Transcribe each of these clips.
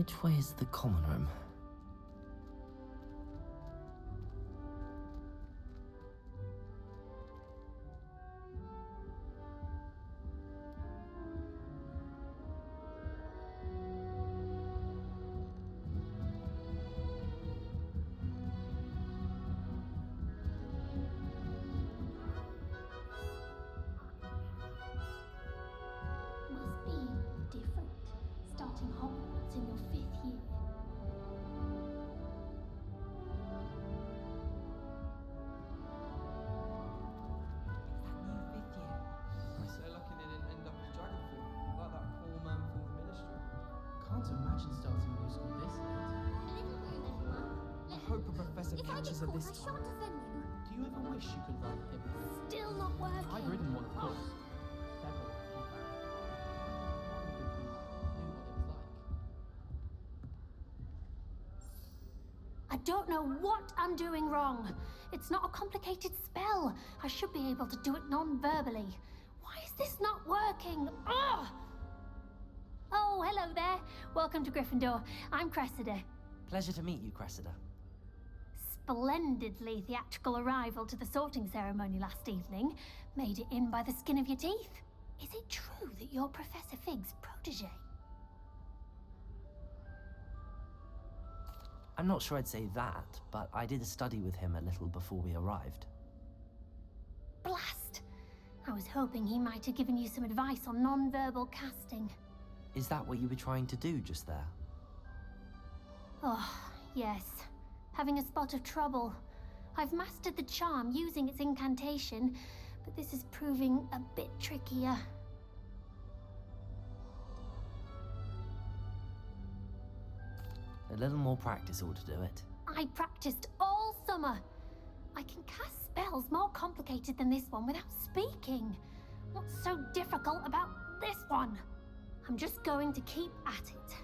Which way is the common room? Must be different, starting Hogwarts in your 5th year. That new 5th year. So lucky they didn't end up as dragon fruit, like that poor man from the ministry. Can't imagine starting new school this late. A little room, everyone. I hope a professor If I get catches her caught, this I time. shan't offend you. Do you ever wish you could ride him? Still not working. I've ridden one, of course. Several, in fact. Knew what it was like. I don't know what I'm doing wrong. It's not a complicated spell. I should be able to do it non-verbally. Why is this not working? Ugh! Oh, hello there. Welcome to Gryffindor. I'm Cressida. Pleasure to meet you, Cressida. Splendidly theatrical arrival to the sorting ceremony last evening. Made it in by the skin of your teeth. Is it true that you're Professor Fig's protege? I'm not sure I'd say that, but I did study with him a little before we arrived. Blast! I was hoping he might have given you some advice on non-verbal casting. Is that what you were trying to do just there? Oh, yes. Having a spot of trouble. I've mastered the charm using its incantation, but this is proving a bit trickier. A little more practice ought to do it. I practiced all summer. I can cast spells more complicated than this one without speaking. What's so difficult about this one? I'm just going to keep at it.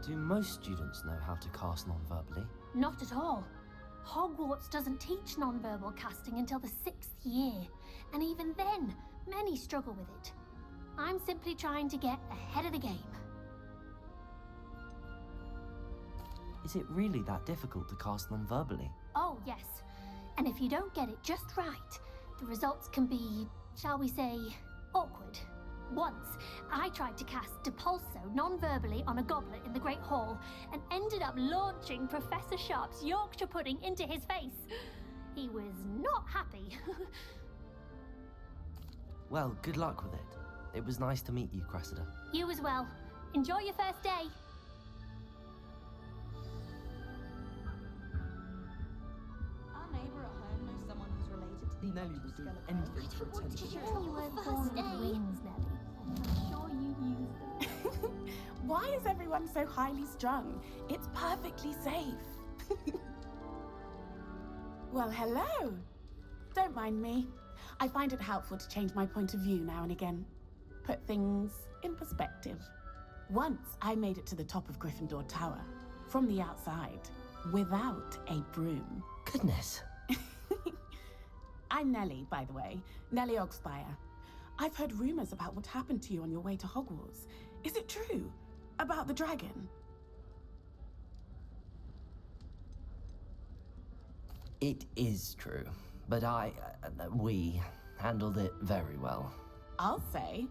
Do most students know how to cast non-verbally? Not at all. Hogwarts doesn't teach non-verbal casting until the 6th year, and even then, many struggle with it. I'm simply trying to get ahead of the game. Is it really that difficult to cast non-verbally? Oh, yes. And if you don't get it just right, the results can be, shall we say, awkward. Once, I tried to cast Depulso non-verbally on a goblet in the Great Hall and ended up launching Professor Sharp's Yorkshire pudding into his face. He was not happy. Well, good luck with it. It was nice to meet you, Cressida. You as well. Enjoy your first day. Our neighbour at home knows someone who's related to the Nelly will original do skeleton. anything for attention. You were born with wings, Nelly. I'm sure you used them. Why is everyone so highly strung? It's perfectly safe. Well, hello. Don't mind me. I find it helpful to change my point of view now and again. Put things in perspective. Once I made it to the top of Gryffindor Tower, from the outside, without a broom. Goodness. I'm Nellie, by the way. Nellie Ogspire. I've heard rumors about what happened to you on your way to Hogwarts. Is it true? About the dragon? It is true, but we handled it very well. I'll say.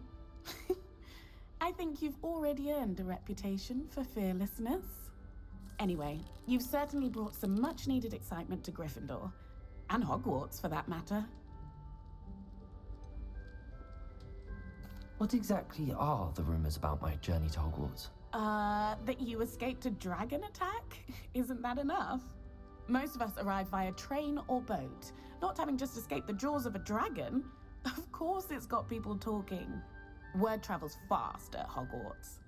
I think you've already earned a reputation for fearlessness. Anyway, you've certainly brought some much-needed excitement to Gryffindor. And Hogwarts, for that matter. What exactly are the rumors about my journey to Hogwarts? That you escaped a dragon attack? Isn't that enough? Most of us arrive via train or boat, not having just escaped the jaws of a dragon. Of course it's got people talking. Word travels fast at Hogwarts.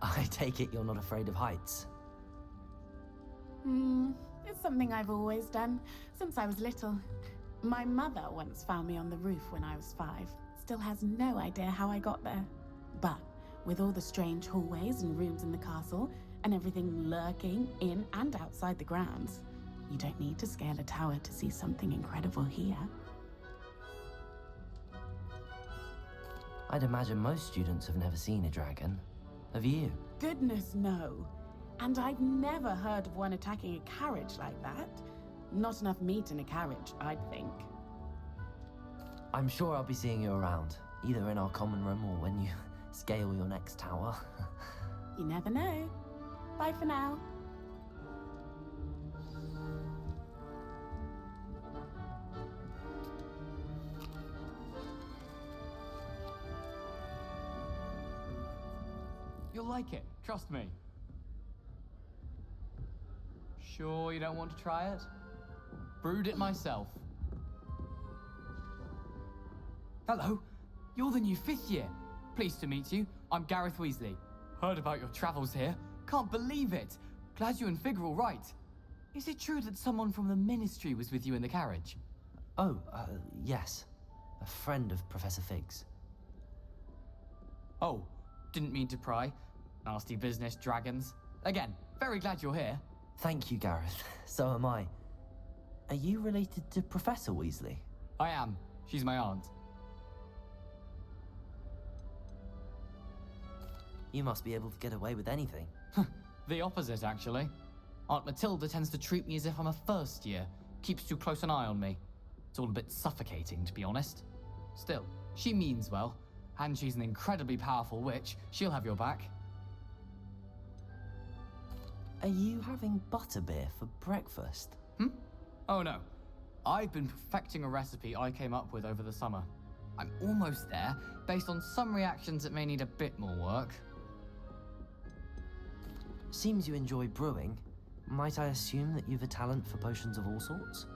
I take it you're not afraid of heights. It's something I've always done, since I was little. My mother once found me on the roof when I was 5. Still has no idea how I got there. But with all the strange hallways and rooms in the castle, and everything lurking in and outside the grounds, you don't need to scale a tower to see something incredible here. I'd imagine most students have never seen a dragon. Have you? Goodness, no. And I've never heard of one attacking a carriage like that. Not enough meat in a carriage, I'd think. I'm sure I'll be seeing you around, either in our common room or when you scale your next tower. You never know. Bye for now. You'll like it, trust me. Sure you don't want to try it? Brewed it myself. Hello, you're the new 5th year. Pleased to meet you. I'm Gareth Weasley. Heard about your travels here. Can't believe it. Glad you and Fig are all right. Is it true that someone from the Ministry was with you in the carriage? Oh, yes. A friend of Professor Fig's. Oh, didn't mean to pry. Nasty business, dragons. Again, very glad you're here. Thank you, Gareth. So am I. Are you related to Professor Weasley? I am. She's my aunt. You must be able to get away with anything. The opposite, actually. Aunt Matilda tends to treat me as if I'm a first year. Keeps too close an eye on me. It's all a bit suffocating, to be honest. Still, she means well. And she's an incredibly powerful witch. She'll have your back. Are you having butterbeer for breakfast? Oh no. I've been perfecting a recipe I came up with over the summer. I'm almost there, based on some reactions that may need a bit more work. Seems you enjoy brewing. Might I assume that you've a talent for potions of all sorts?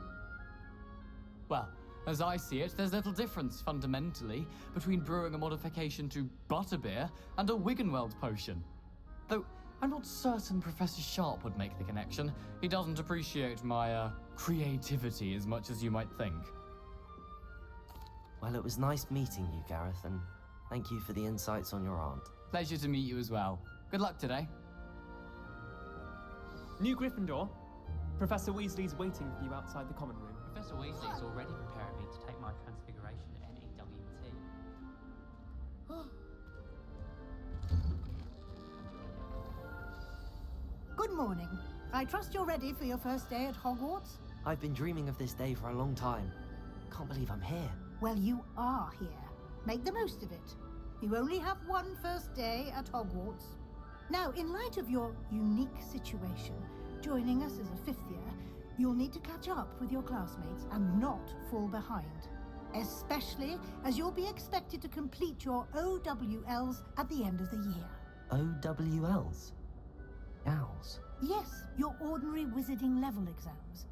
Well, as I see it, there's little difference, fundamentally, between brewing a modification to butterbeer and a Wiggenweld potion. Though, I'm not certain Professor Sharp would make the connection. He doesn't appreciate my, creativity as much as you might think. Well, it was nice meeting you, Gareth, and thank you for the insights on your aunt. Pleasure to meet you as well. Good luck today. New Gryffindor. Professor Weasley's waiting for you outside the common room. Professor Weasley is already preparing me to take my transfiguration NEWT. Good morning. I trust you're ready for your first day at Hogwarts? I've been dreaming of this day for a long time. Can't believe I'm here. Well, you are here. Make the most of it. You only have one first day at Hogwarts. Now, in light of your unique situation, joining us as a 5th year, you'll need to catch up with your classmates and not fall behind. Especially as you'll be expected to complete your OWLs at the end of the year. OWLs? Owls? Yes, your ordinary wizarding level exams.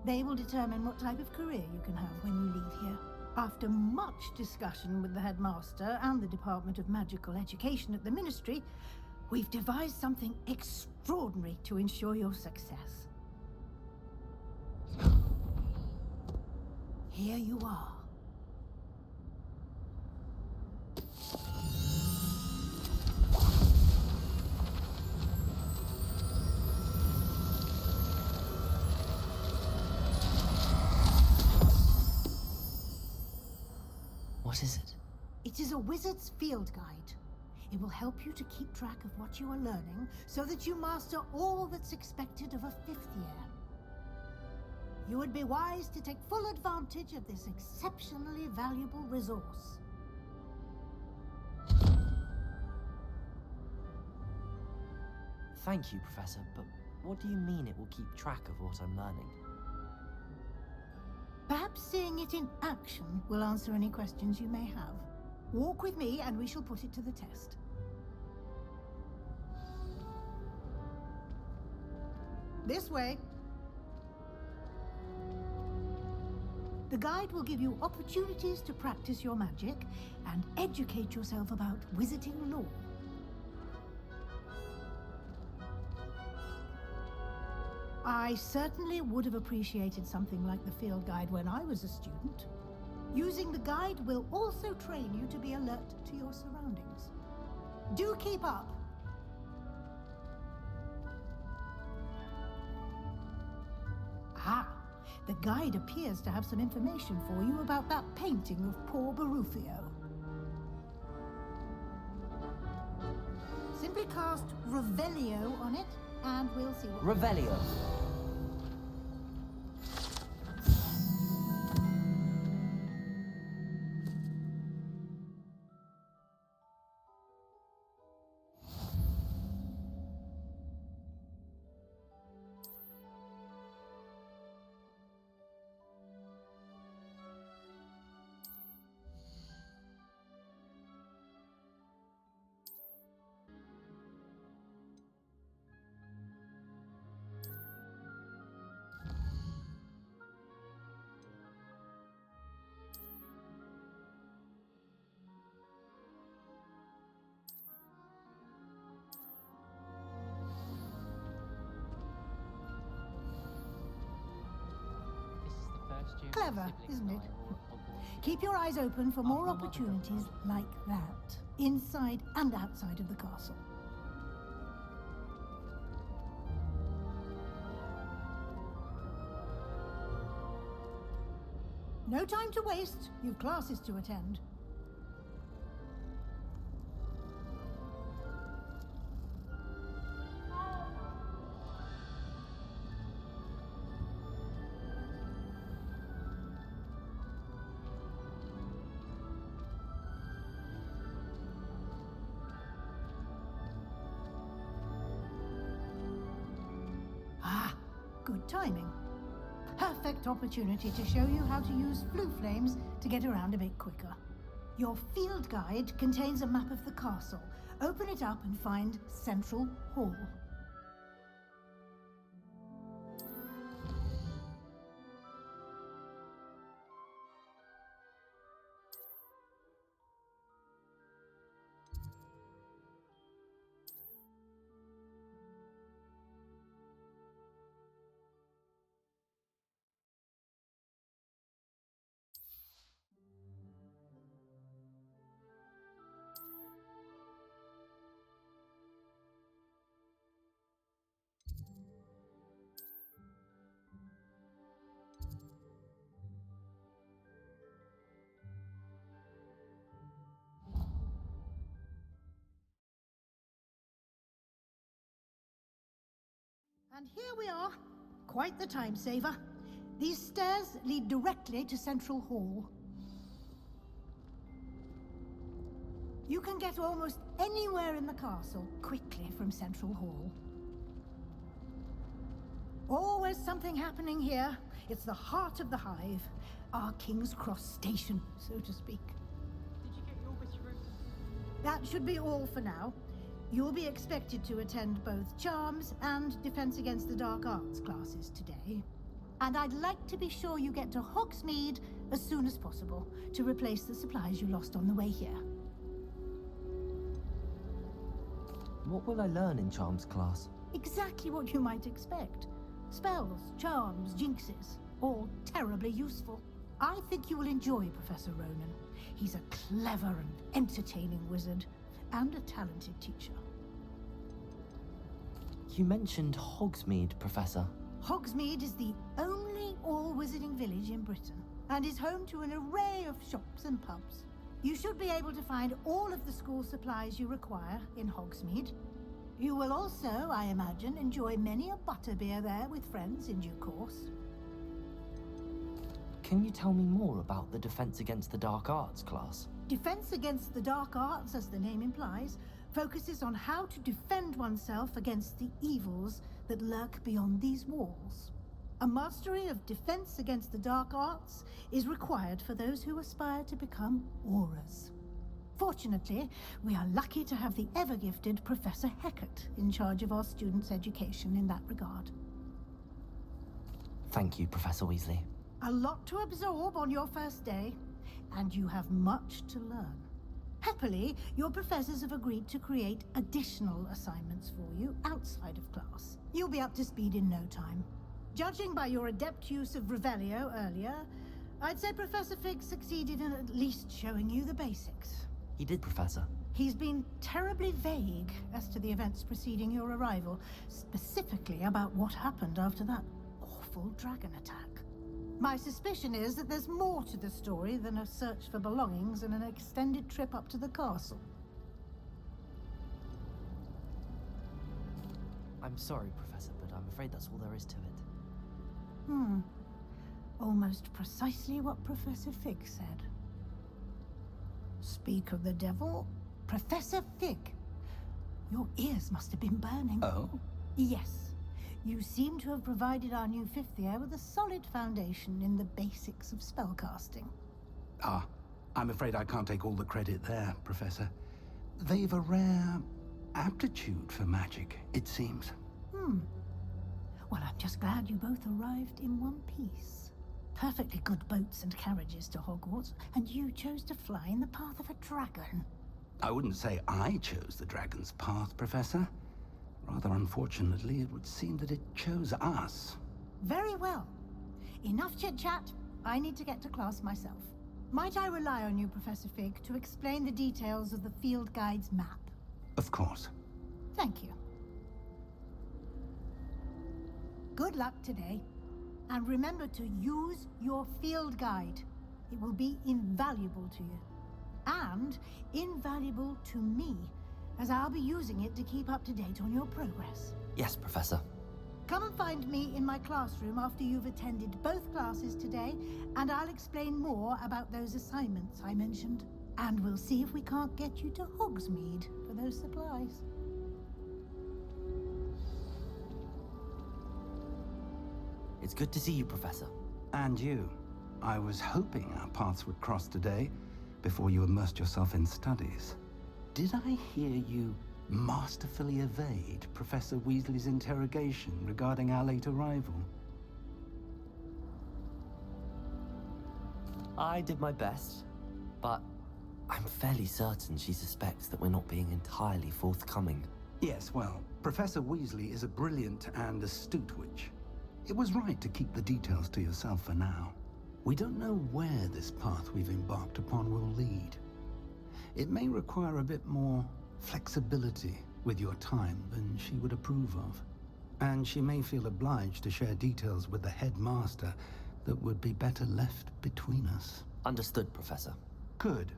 They will determine what type of career you can have when you leave here. After much discussion with the headmaster and the Department of Magical Education at the Ministry, we've devised something extraordinary to ensure your success. Here you are. What is it? It is a wizard's field guide. It will help you to keep track of what you are learning so that you master all that's expected of a 5th year. You would be wise to take full advantage of this exceptionally valuable resource. Thank you, Professor, but what do you mean it will keep track of what I'm learning? Perhaps seeing it in action will answer any questions you may have. Walk with me and we shall put it to the test. This way. The guide will give you opportunities to practice your magic and educate yourself about wizarding lore. I certainly would have appreciated something like the field guide when I was a student. Using the guide will also train you to be alert to your surroundings. Do keep up. Ah, the guide appears to have some information for you about that painting of poor Barufio. cast Revelio on it, and we'll see what... Revelio. This is the first year Clever, my siblings isn't and it? I are all at Hogwarts. Keep your eyes open for more my mother opportunities like that, inside and outside of the castle. No time to waste. You've classes to attend. Ah, good timing. Perfect opportunity to show you how to use flue flames to get around a bit quicker. Your field guide contains a map of the castle. Open it up and find Central Hall. And here we are. Quite the time saver. These stairs lead directly to Central Hall. You can get almost anywhere in the castle quickly from Central Hall. Always something happening here. It's the heart of the hive. Our King's Cross station, so to speak. Did you get your wish room? That should be all for now. You'll be expected to attend both Charms and Defense Against the Dark Arts classes today. And I'd like to be sure you get to Hogsmeade as soon as possible to replace the supplies you lost on the way here. What will I learn in Charms class? Exactly what you might expect. Spells, charms, jinxes, all terribly useful. I think you will enjoy Professor Ronan. He's a clever and entertaining wizard, and a talented teacher. You mentioned Hogsmeade, Professor. Hogsmeade is the only all-wizarding village in Britain, and is home to an array of shops and pubs. You should be able to find all of the school supplies you require in Hogsmeade. You will also, I imagine, enjoy many a butterbeer there with friends in due course. Can you tell me more about the Defense Against the Dark Arts class? Defense Against the Dark Arts, as the name implies, focuses on how to defend oneself against the evils that lurk beyond these walls. A mastery of Defense Against the Dark Arts is required for those who aspire to become Aurors. Fortunately, we are lucky to have the ever-gifted Professor Hecat in charge of our students' education in that regard. Thank you, Professor Weasley. A lot to absorb on your first day, and you have much to learn. Happily, your professors have agreed to create additional assignments for you outside of class. You'll be up to speed in no time. Judging by your adept use of Revelio earlier, I'd say Professor Fig succeeded in at least showing you the basics. He did, Professor. He's been terribly vague as to the events preceding your arrival, specifically about what happened after that awful dragon attack. My suspicion is that there's more to the story than a search for belongings and an extended trip up to the castle. I'm sorry, Professor, but I'm afraid that's all there is to it. Almost precisely what Professor Fig said. Speak of the devil, Professor Fig. Your ears must have been burning. Oh? Yes. You seem to have provided our new fifth year with a solid foundation in the basics of spellcasting. Ah, I'm afraid I can't take all the credit there, Professor. They've a rare aptitude for magic, it seems. Well, I'm just glad you both arrived in one piece. Perfectly good boats and carriages to Hogwarts, and you chose to fly in the path of a dragon. I wouldn't say I chose the dragon's path, Professor. Rather unfortunately, it would seem that it chose us. Very well. Enough chit-chat. I need to get to class myself. Might I rely on you, Professor Fig, to explain the details of the field guide's map? Of course. Thank you. Good luck today. And remember to use your field guide. It will be invaluable to you. And invaluable to me, as I'll be using it to keep up to date on your progress. Yes, Professor. Come and find me in my classroom after you've attended both classes today, and I'll explain more about those assignments I mentioned. And we'll see if we can't get you to Hogsmeade for those supplies. It's good to see you, Professor. And you. I was hoping our paths would cross today, before you immersed yourself in studies. Did I hear you masterfully evade Professor Weasley's interrogation regarding our late arrival? I did my best, but I'm fairly certain she suspects that we're not being entirely forthcoming. Yes, well, Professor Weasley is a brilliant and astute witch. It was right to keep the details to yourself for now. We don't know where this path we've embarked upon will lead. It may require a bit more flexibility with your time than she would approve of. And she may feel obliged to share details with the headmaster that would be better left between us. Understood, Professor. Good.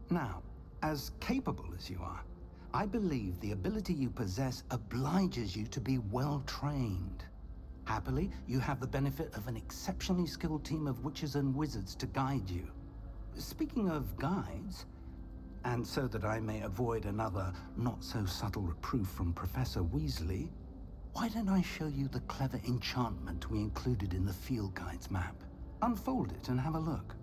Now, as capable as you are, I believe the ability you possess obliges you to be well trained. Happily, you have the benefit of an exceptionally skilled team of witches and wizards to guide you. Speaking of guides, and so that I may avoid another not-so-subtle reproof from Professor Weasley, why don't I show you the clever enchantment we included in the field guide's map? Unfold it and have a look.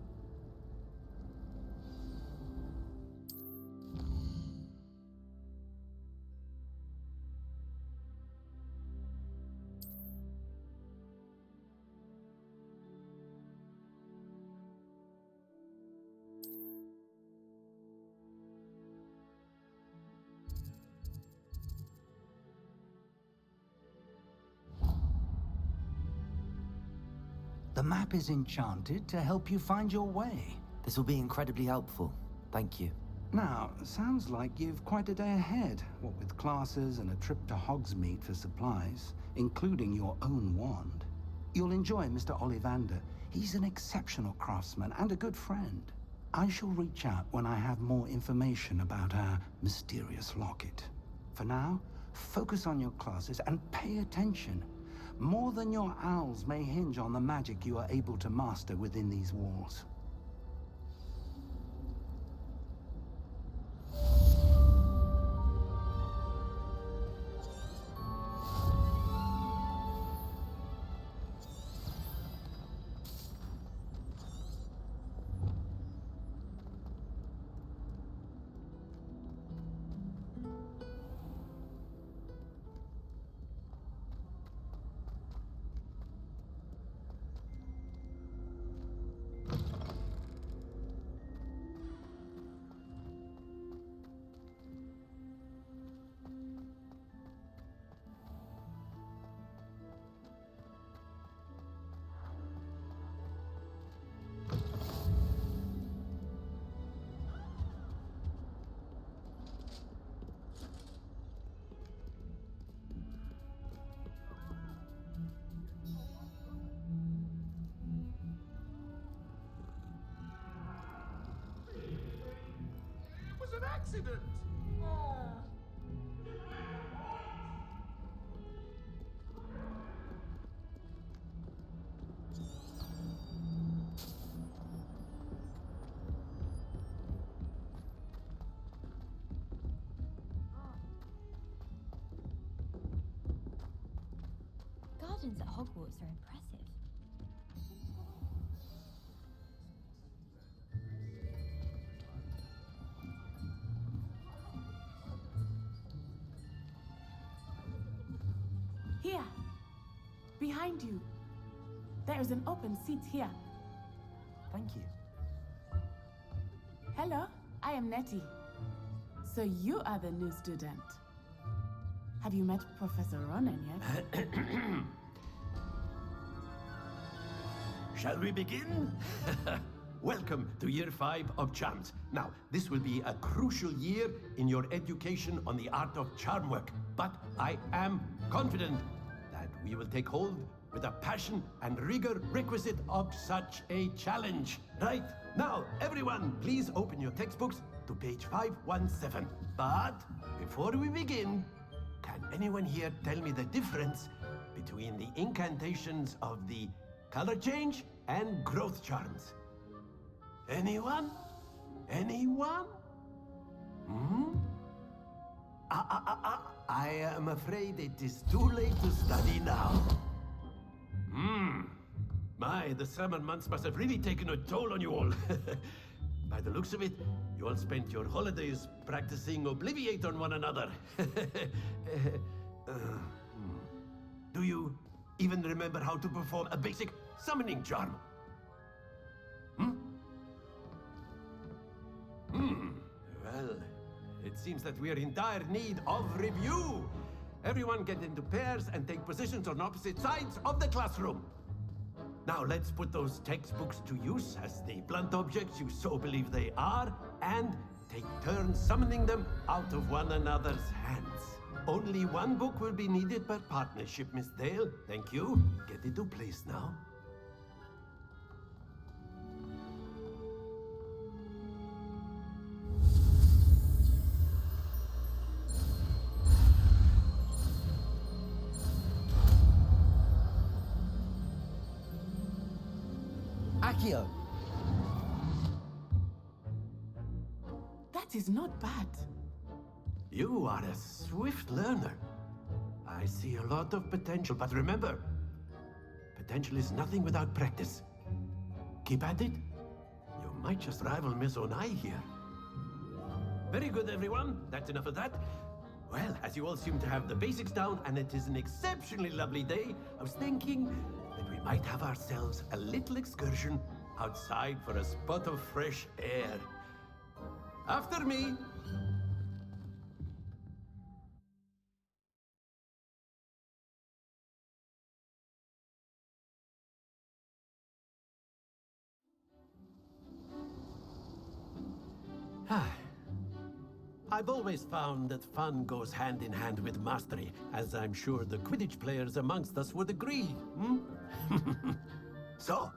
The map is enchanted to help you find your way. This will be incredibly helpful. Thank you. Now, sounds like you've quite a day ahead, what with classes and a trip to Hogsmeade for supplies, including your own wand. You'll enjoy Mr. Ollivander. He's an exceptional craftsman and a good friend. I shall reach out when I have more information about our mysterious locket. For now, focus on your classes and pay attention. More than your owls may hinge on the magic you are able to master within these walls. Accident! gardens at Hogwarts are impressive. Here. Behind you. There is an open seat here. Thank you. Hello, I am Nettie. So you are the new student. Have you met Professor Ronan yet? Shall we begin? Welcome to Year 5 of Charms. Now, this will be a crucial year in your education on the art of charm work. But I am confident that we will take hold with the passion and rigor requisite of such a challenge. Right, now, everyone, please open your textbooks to page 517. But before we begin, can anyone here tell me the difference between the incantations of the color change and growth charms? Anyone? Anyone? I am afraid it is too late to study now. My, the summer months must have really taken a toll on you all. By the looks of it, you all spent your holidays practicing Obliviate on one another. Do you even remember how to perform a basic summoning charm? Well, it seems that we are in dire need of review. Everyone get into pairs and take positions on opposite sides of the classroom. Now let's put those textbooks to use as the blunt objects you so believe they are, and take turns summoning them out of one another's hands. Only one book will be needed per partnership, Miss Dale. Thank you. Get into place now. Accio! That is not bad. You are a swift learner. I see a lot of potential, but remember, potential is nothing without practice. Keep at it. You might just rival Miss Onai here. Very good, everyone. That's enough of that. Well, as you all seem to have the basics down, and it is an exceptionally lovely day, I was thinking that we might have ourselves a little excursion outside for a spot of fresh air. After me. I've always found that fun goes hand in hand with mastery, as I'm sure the Quidditch players amongst us would agree. So,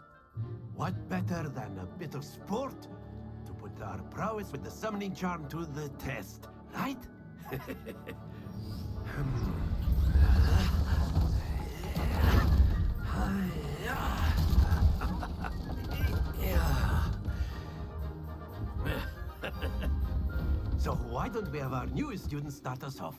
what better than a bit of sport to put our prowess with the summoning charm to the test, right? So why don't we have our newest students start us off?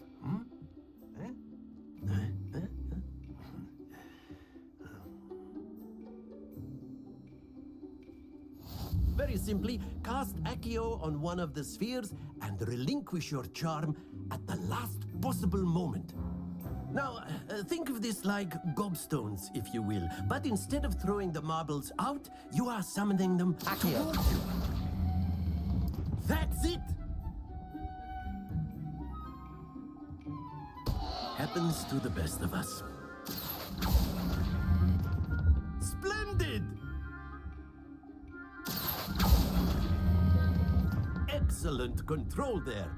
Very simply, cast Accio on one of the spheres and relinquish your charm at the last possible moment. Now, think of this like gobstones, if you will. But instead of throwing the marbles out, you are summoning them towards you. That's it! Happens to the best of us. Splendid! Excellent control there.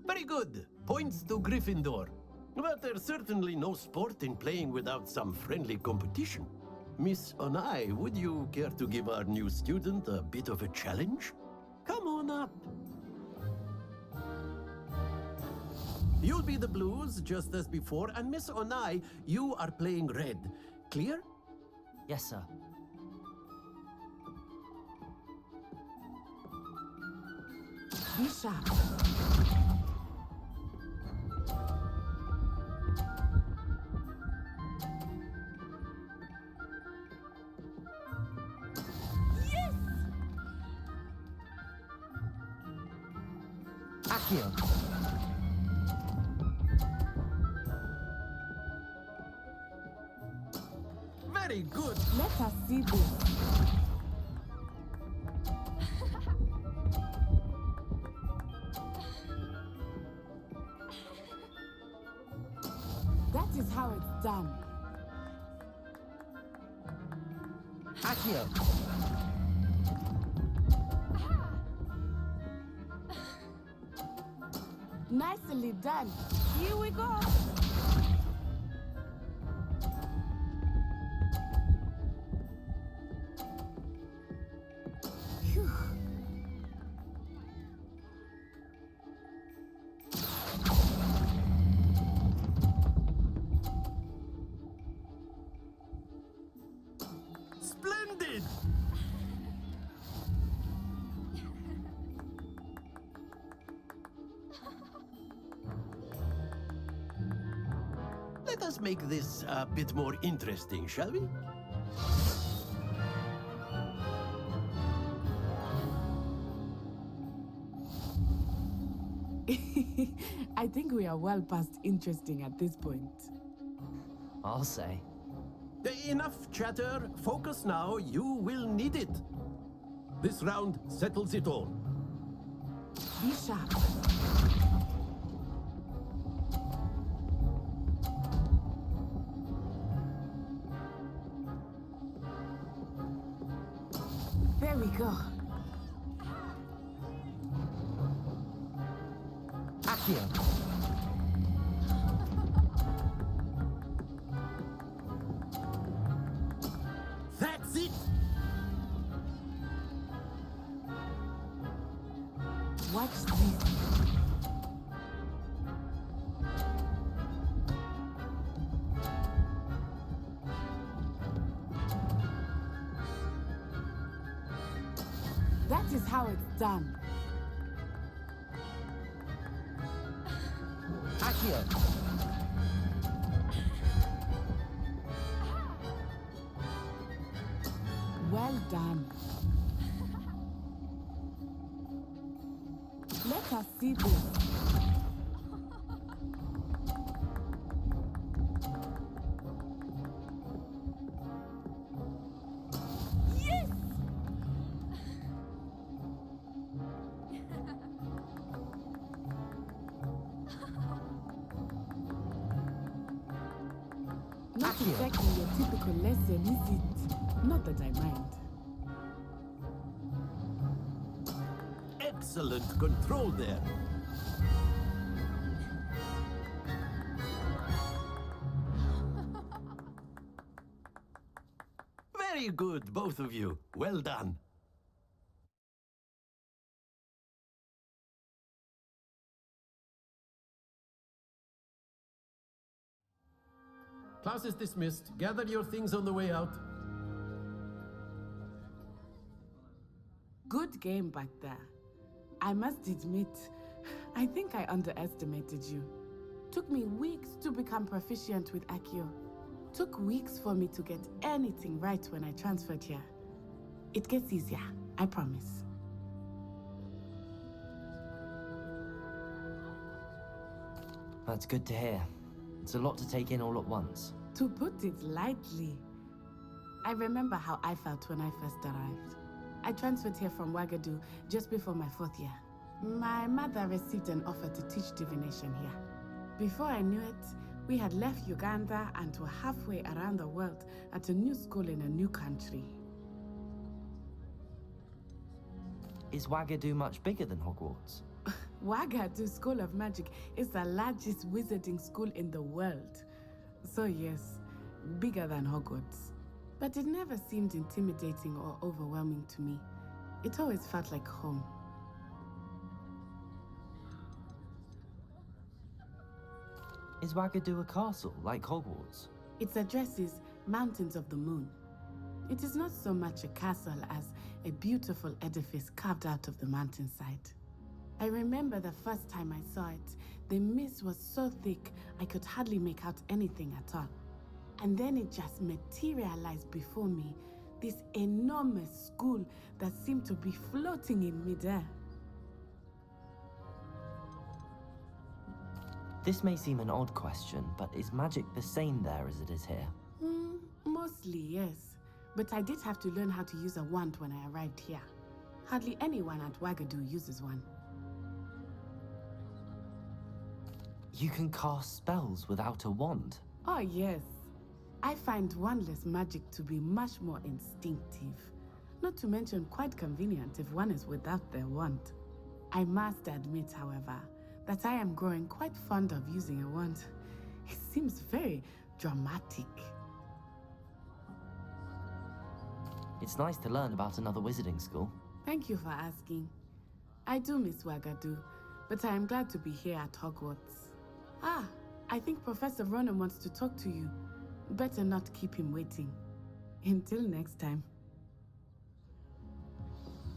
Very good. Points to Gryffindor. But there's certainly no sport in playing without some friendly competition. Miss Onai, would you care to give our new student a bit of a challenge? Come on up. You'll be the blues, just as before, and Miss Onai, you are playing red. Clear? Yes, sir. Be sharp. Accio. Very good. Let us see this. That is how it's done. Accio. Nicely done. Here we go. Phew. Splendid! Let us make this a bit more interesting, shall we? I think we are well past interesting at this point. I'll say. Enough chatter. Focus now. You will need it. This round settles it all. Be sharp. There we go. Accio. That's it! Watch this. That is how it's done. Accio. Well done. Let us see this. Yes! Not exactly your typical lesson, is it? Not that I mind. Excellent control there. Very good, both of you. Well done. Class is dismissed. Gather your things on the way out. Good game back there. I must admit, I think I underestimated you. Took me weeks to become proficient with Accio. Took weeks for me to get anything right when I transferred here. It gets easier, I promise. That's good to hear. It's a lot to take in all at once. To put it lightly, I remember how I felt when I first arrived. I transferred here from Wagadu just before my 4th year. My mother received an offer to teach divination here. Before I knew it, we had left Uganda and were halfway around the world at a new school in a new country. Is Wagadu much bigger than Hogwarts? Wagadu School of Magic is the largest wizarding school in the world. So yes, bigger than Hogwarts. But it never seemed intimidating or overwhelming to me. It always felt like home. Is Wagadu a castle, like Hogwarts? Its address is Mountains of the Moon. It is not so much a castle as a beautiful edifice carved out of the mountainside. I remember the first time I saw it. The mist was so thick, I could hardly make out anything at all. And then it just materialized before me. This enormous school that seemed to be floating in midair. This may seem an odd question, but is magic the same there as it is here? Mostly, yes. But I did have to learn how to use a wand when I arrived here. Hardly anyone at Wagadu uses one. You can cast spells without a wand? Oh, yes. I find wandless magic to be much more instinctive. Not to mention quite convenient if one is without their wand. I must admit, however, that I am growing quite fond of using a wand. It seems very dramatic. It's nice to learn about another wizarding school. Thank you for asking. I do miss Wagadu, but I am glad to be here at Hogwarts. Ah, I think Professor Ronan wants to talk to you. Better not keep him waiting. Until next time.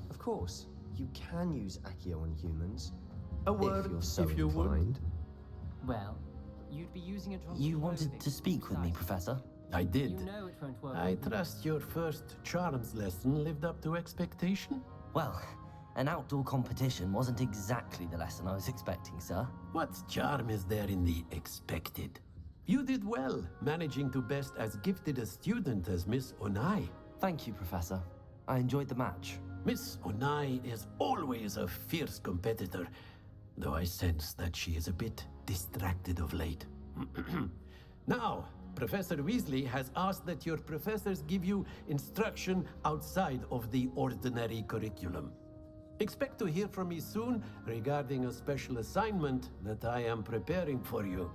Of course, you can use Accio on humans. A word, if you're so if you would. inclined. Well, you'd be using a drop You of wanted clothing to speak with me, precisely. Professor? I did. You know it won't work. I trust your first charms lesson lived up to expectation? Well, an outdoor competition wasn't exactly the lesson I was expecting, sir. What charm is there in the expected? You did well, managing to best as gifted a student as Miss Onai. Thank you, Professor. I enjoyed the match. Miss Onai is always a fierce competitor, though I sense that she is a bit distracted of late. Now, Professor Weasley has asked that your professors give you instruction outside of the ordinary curriculum. Expect to hear from me soon regarding a special assignment that I am preparing for you.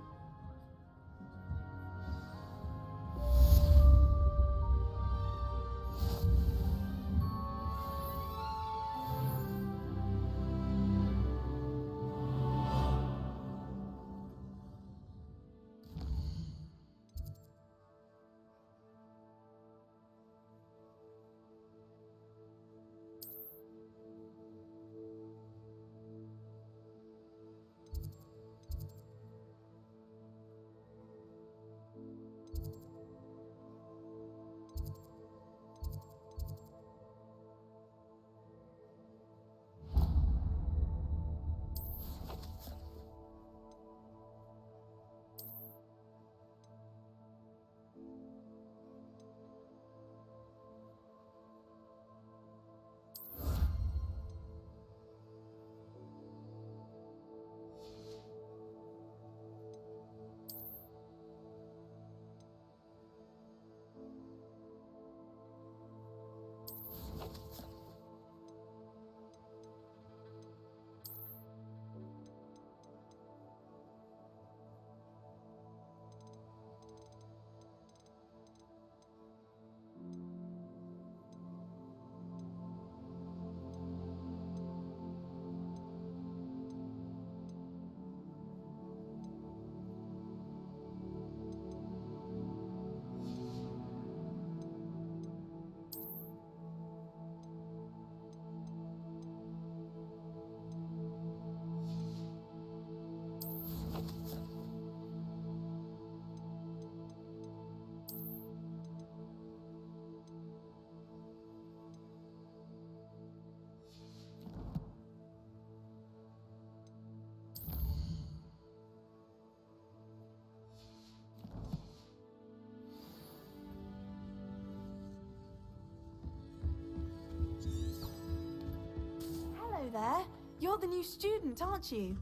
Hello there. You're the new student, aren't you?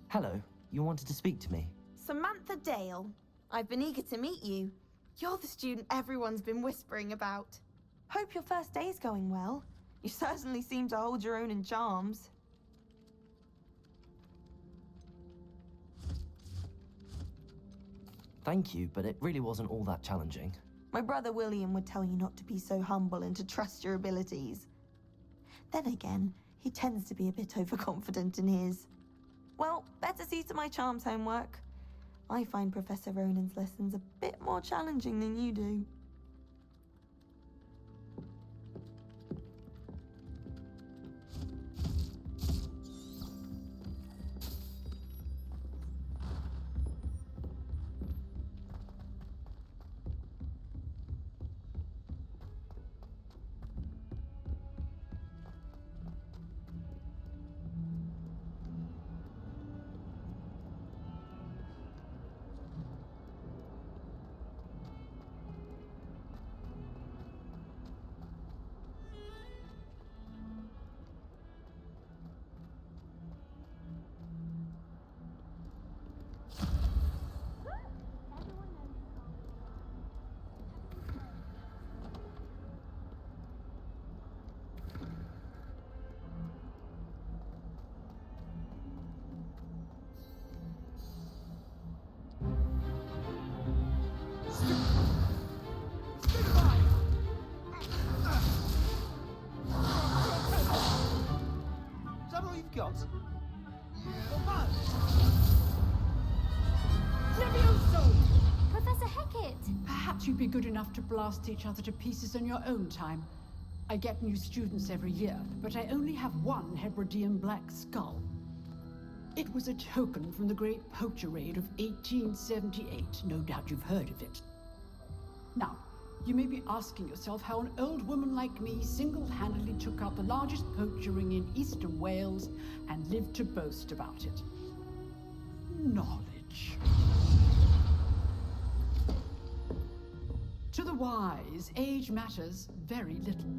Hello, you wanted to speak to me? Samantha Dale. I've been eager to meet you. You're the student everyone's been whispering about. Hope your first day's going well. You certainly seem to hold your own in charms. Thank you, but it really wasn't all that challenging. My brother William would tell you not to be so humble and to trust your abilities. Then again, he tends to be a bit overconfident in his. Well, better see to my charms homework. I find Professor Ronan's lessons a bit more challenging than you do. got? Levioso! Professor Hecat! Perhaps you'd be good enough to blast each other to pieces in your own time. I get new students every year, but I only have one Hebridean black skull. It was a token from the Great Poacher Raid of 1878. No doubt you've heard of it. Now, you may be asking yourself how an old woman like me single-handedly took out the largest poacher ring in eastern Wales and lived to boast about it. Knowledge. To the wise, age matters very little.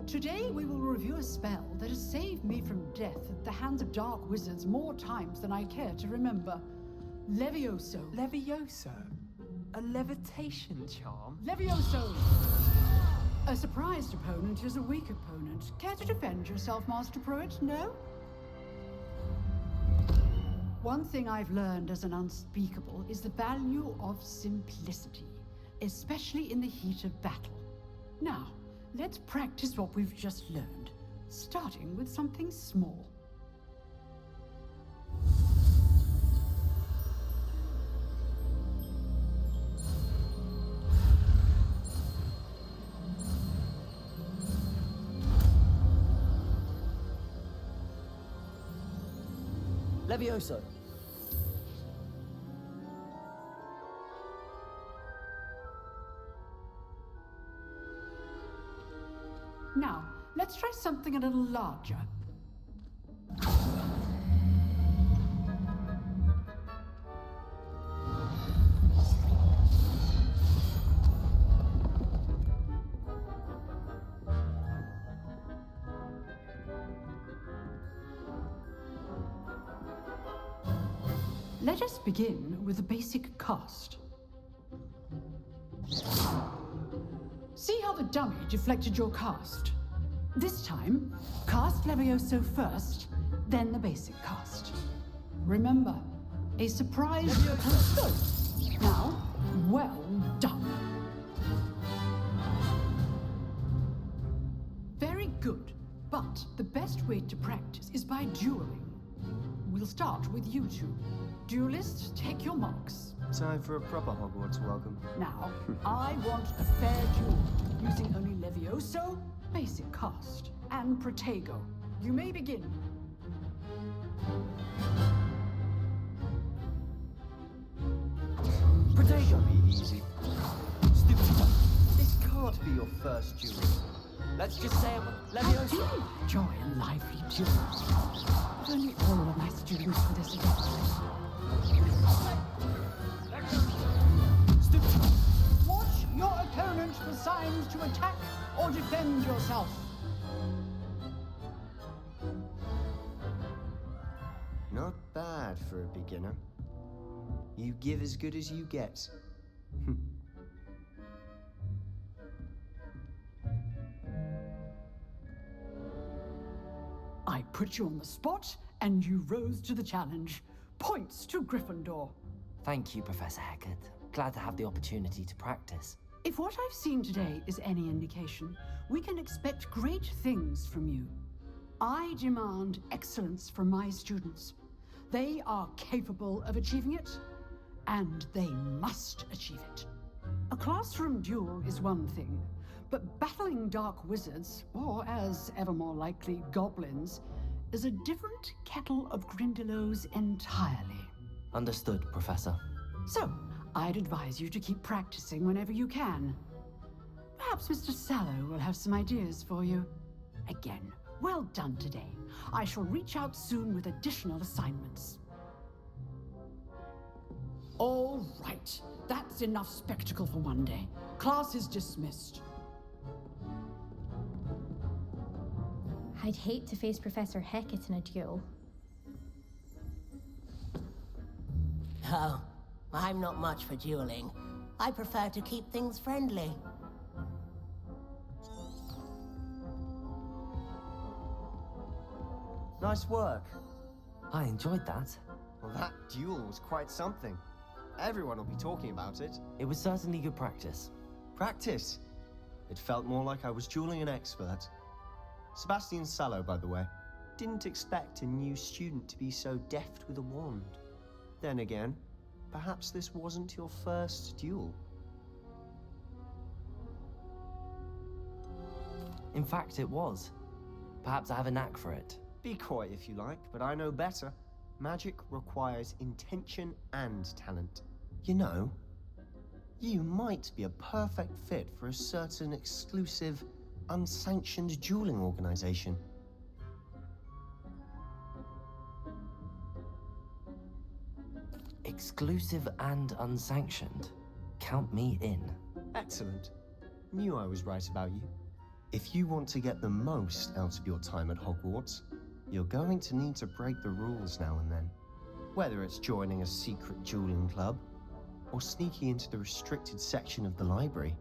Today we will review a spell that has saved me from death at the hands of dark wizards more times than I care to remember. Levioso. Levioso? A levitation charm? Levioso! A surprised opponent is a weak opponent. Care to defend yourself, Master Pruitt? No? One thing I've learned as an unspeakable is the value of simplicity, especially in the heat of battle. Now, let's practice what we've just learned, starting with something small. Levioso. Now, let's try something a little larger. Let us begin with a basic cast. See how the dummy deflected your cast? This time, cast Levioso first, then the basic cast. Remember, a surprise Levioso. Now, well done. Very good, but the best way to practice is by dueling. We'll start with you two. Duelists, take your marks. Time for a proper Hogwarts welcome. Now, I want a fair duel, using only Levioso, basic cast, and Protego. You may begin. Protego! Be easy. Stupid. This can't be your first duel. Let's just say I do enjoy a lively duel. But only all of my students for this event. Watch your opponent for signs to attack or defend yourself. Not bad for a beginner. You give as good as you get. I put you on the spot, and you rose to the challenge. Points to Gryffindor. Thank you, Professor Hecat. Glad to have the opportunity to practice. If what I've seen today is any indication, we can expect great things from you. I demand excellence from my students. They are capable of achieving it, and they must achieve it. A classroom duel is one thing, but battling dark wizards, or as ever more likely, goblins, is a different kettle of Grindylows entirely. Understood, Professor. So, I'd advise you to keep practicing whenever you can. Perhaps Mr. Sallow will have some ideas for you. Again, well done today. I shall reach out soon with additional assignments. All right, that's enough spectacle for one day. Class is dismissed. I'd hate to face Professor Hecat in a duel. Oh, I'm not much for dueling. I prefer to keep things friendly. Nice work. I enjoyed that. Well, that duel was quite something. Everyone will be talking about it. It was certainly good practice. Practice? It felt more like I was dueling an expert. Sebastian Sallow, by the way. Didn't expect a new student to be so deft with a wand. Then again, perhaps this wasn't your first duel. In fact, it was. Perhaps I have a knack for it. Be coy if you like, but I know better. Magic requires intention and talent. You know, you might be a perfect fit for a certain exclusive, unsanctioned dueling organization. Exclusive and unsanctioned. Count me in. Excellent. Knew I was right about you. If you want to get the most out of your time at Hogwarts, you're going to need to break the rules now and then. Whether it's joining a secret dueling club, or sneaking into the restricted section of the library,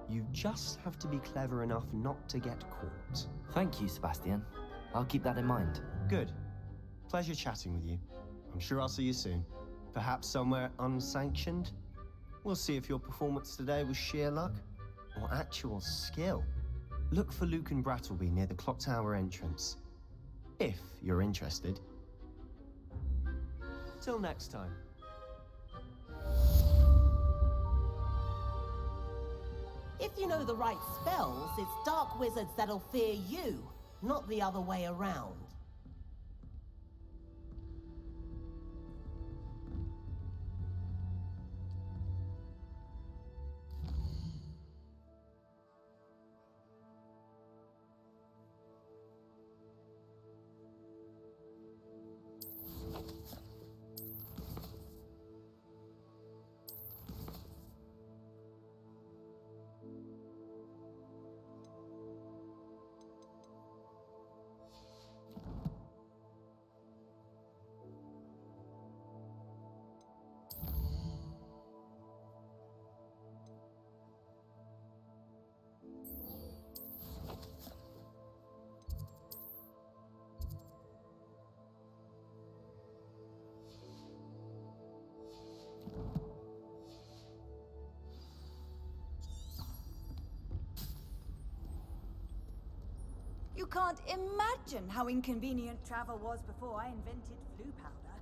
you just have to be clever enough not to get caught. Thank you, Sebastian. I'll keep that in mind. Good. Pleasure chatting with you. I'm sure I'll see you soon. Perhaps somewhere unsanctioned? We'll see if your performance today was sheer luck or actual skill. Look for Luke and Brattleby near the clock tower entrance, if you're interested. Till next time. If you know the right spells, it's dark wizards that'll fear you, not the other way around. You can't imagine how inconvenient travel was before I invented flu powder.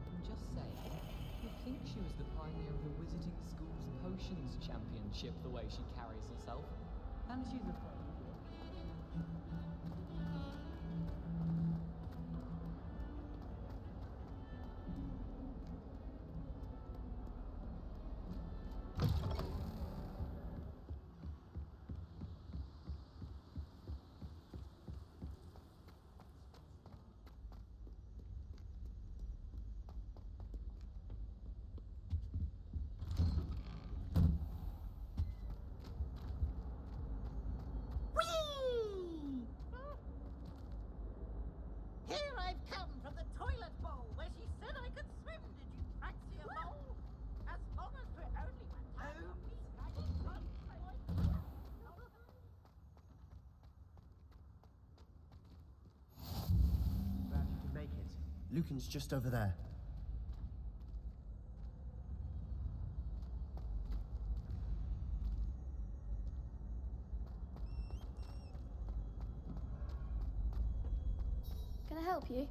I'm just saying, you'd think she was the pioneer of the Wizarding School's Potions Championship, the way she carries herself. And she's a friend. Here I've come from the toilet bowl where she said I could swim. Did you fancy a bowl? As long as we're only Glad you can make it. Lucan's just over there. Can I help you?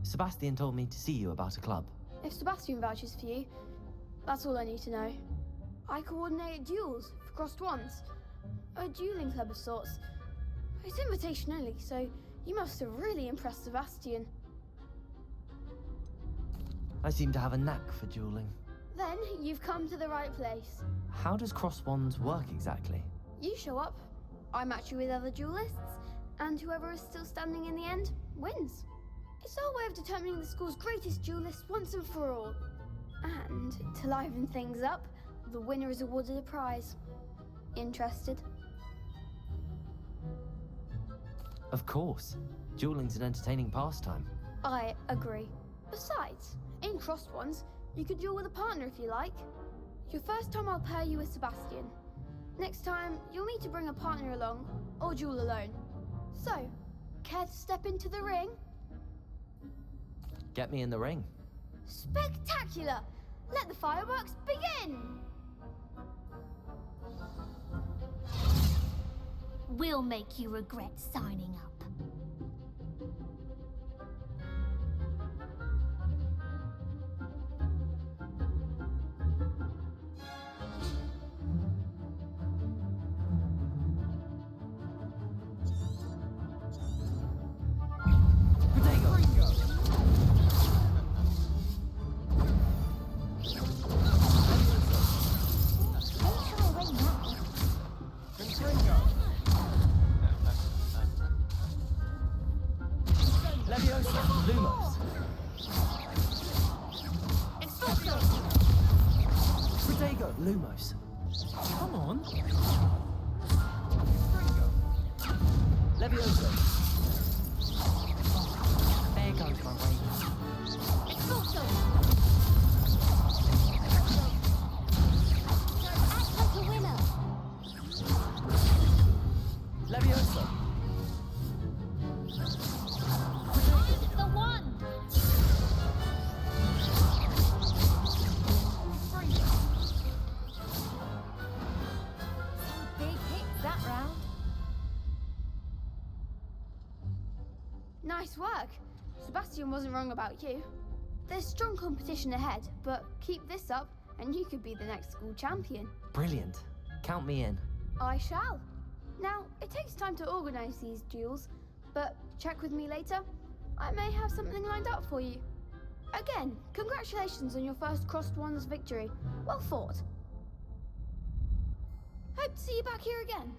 Sebastian told me to see you about a club. If Sebastian vouches for you, that's all I need to know. I coordinate duels for crossed wands. A dueling club of sorts. It's invitation only, so you must have really impressed Sebastian. I seem to have a knack for dueling. Then you've come to the right place. How does cross wands work exactly? You show up, I match you with other duelists, and whoever is still standing in the end wins. It's our way of determining the school's greatest duelist once and for all. And to liven things up, the winner is awarded a prize. Interested? Of course. Dueling's an entertaining pastime. I agree. Besides, in crossed ones, you could duel with a partner if you like. Your first time I'll pair you with Sebastian. Next time, you'll need to bring a partner along, or duel alone. So, care to step into the ring? Get me in the ring. Spectacular! Let the fireworks begin! We'll make you regret signing up. Lumos. Come on. Levioso. There goes my way. Expulso. Act like a winner. Levioso. The one. That round. Nice work. Sebastian wasn't wrong about you. There's strong competition ahead, but keep this up and you could be the next school champion. Brilliant. Count me in. I shall. Now, it takes time to organize these duels, but check with me later. I may have something lined up for you. Again, congratulations on your first Crossed Wands victory. Well fought. Hope to see you back here again.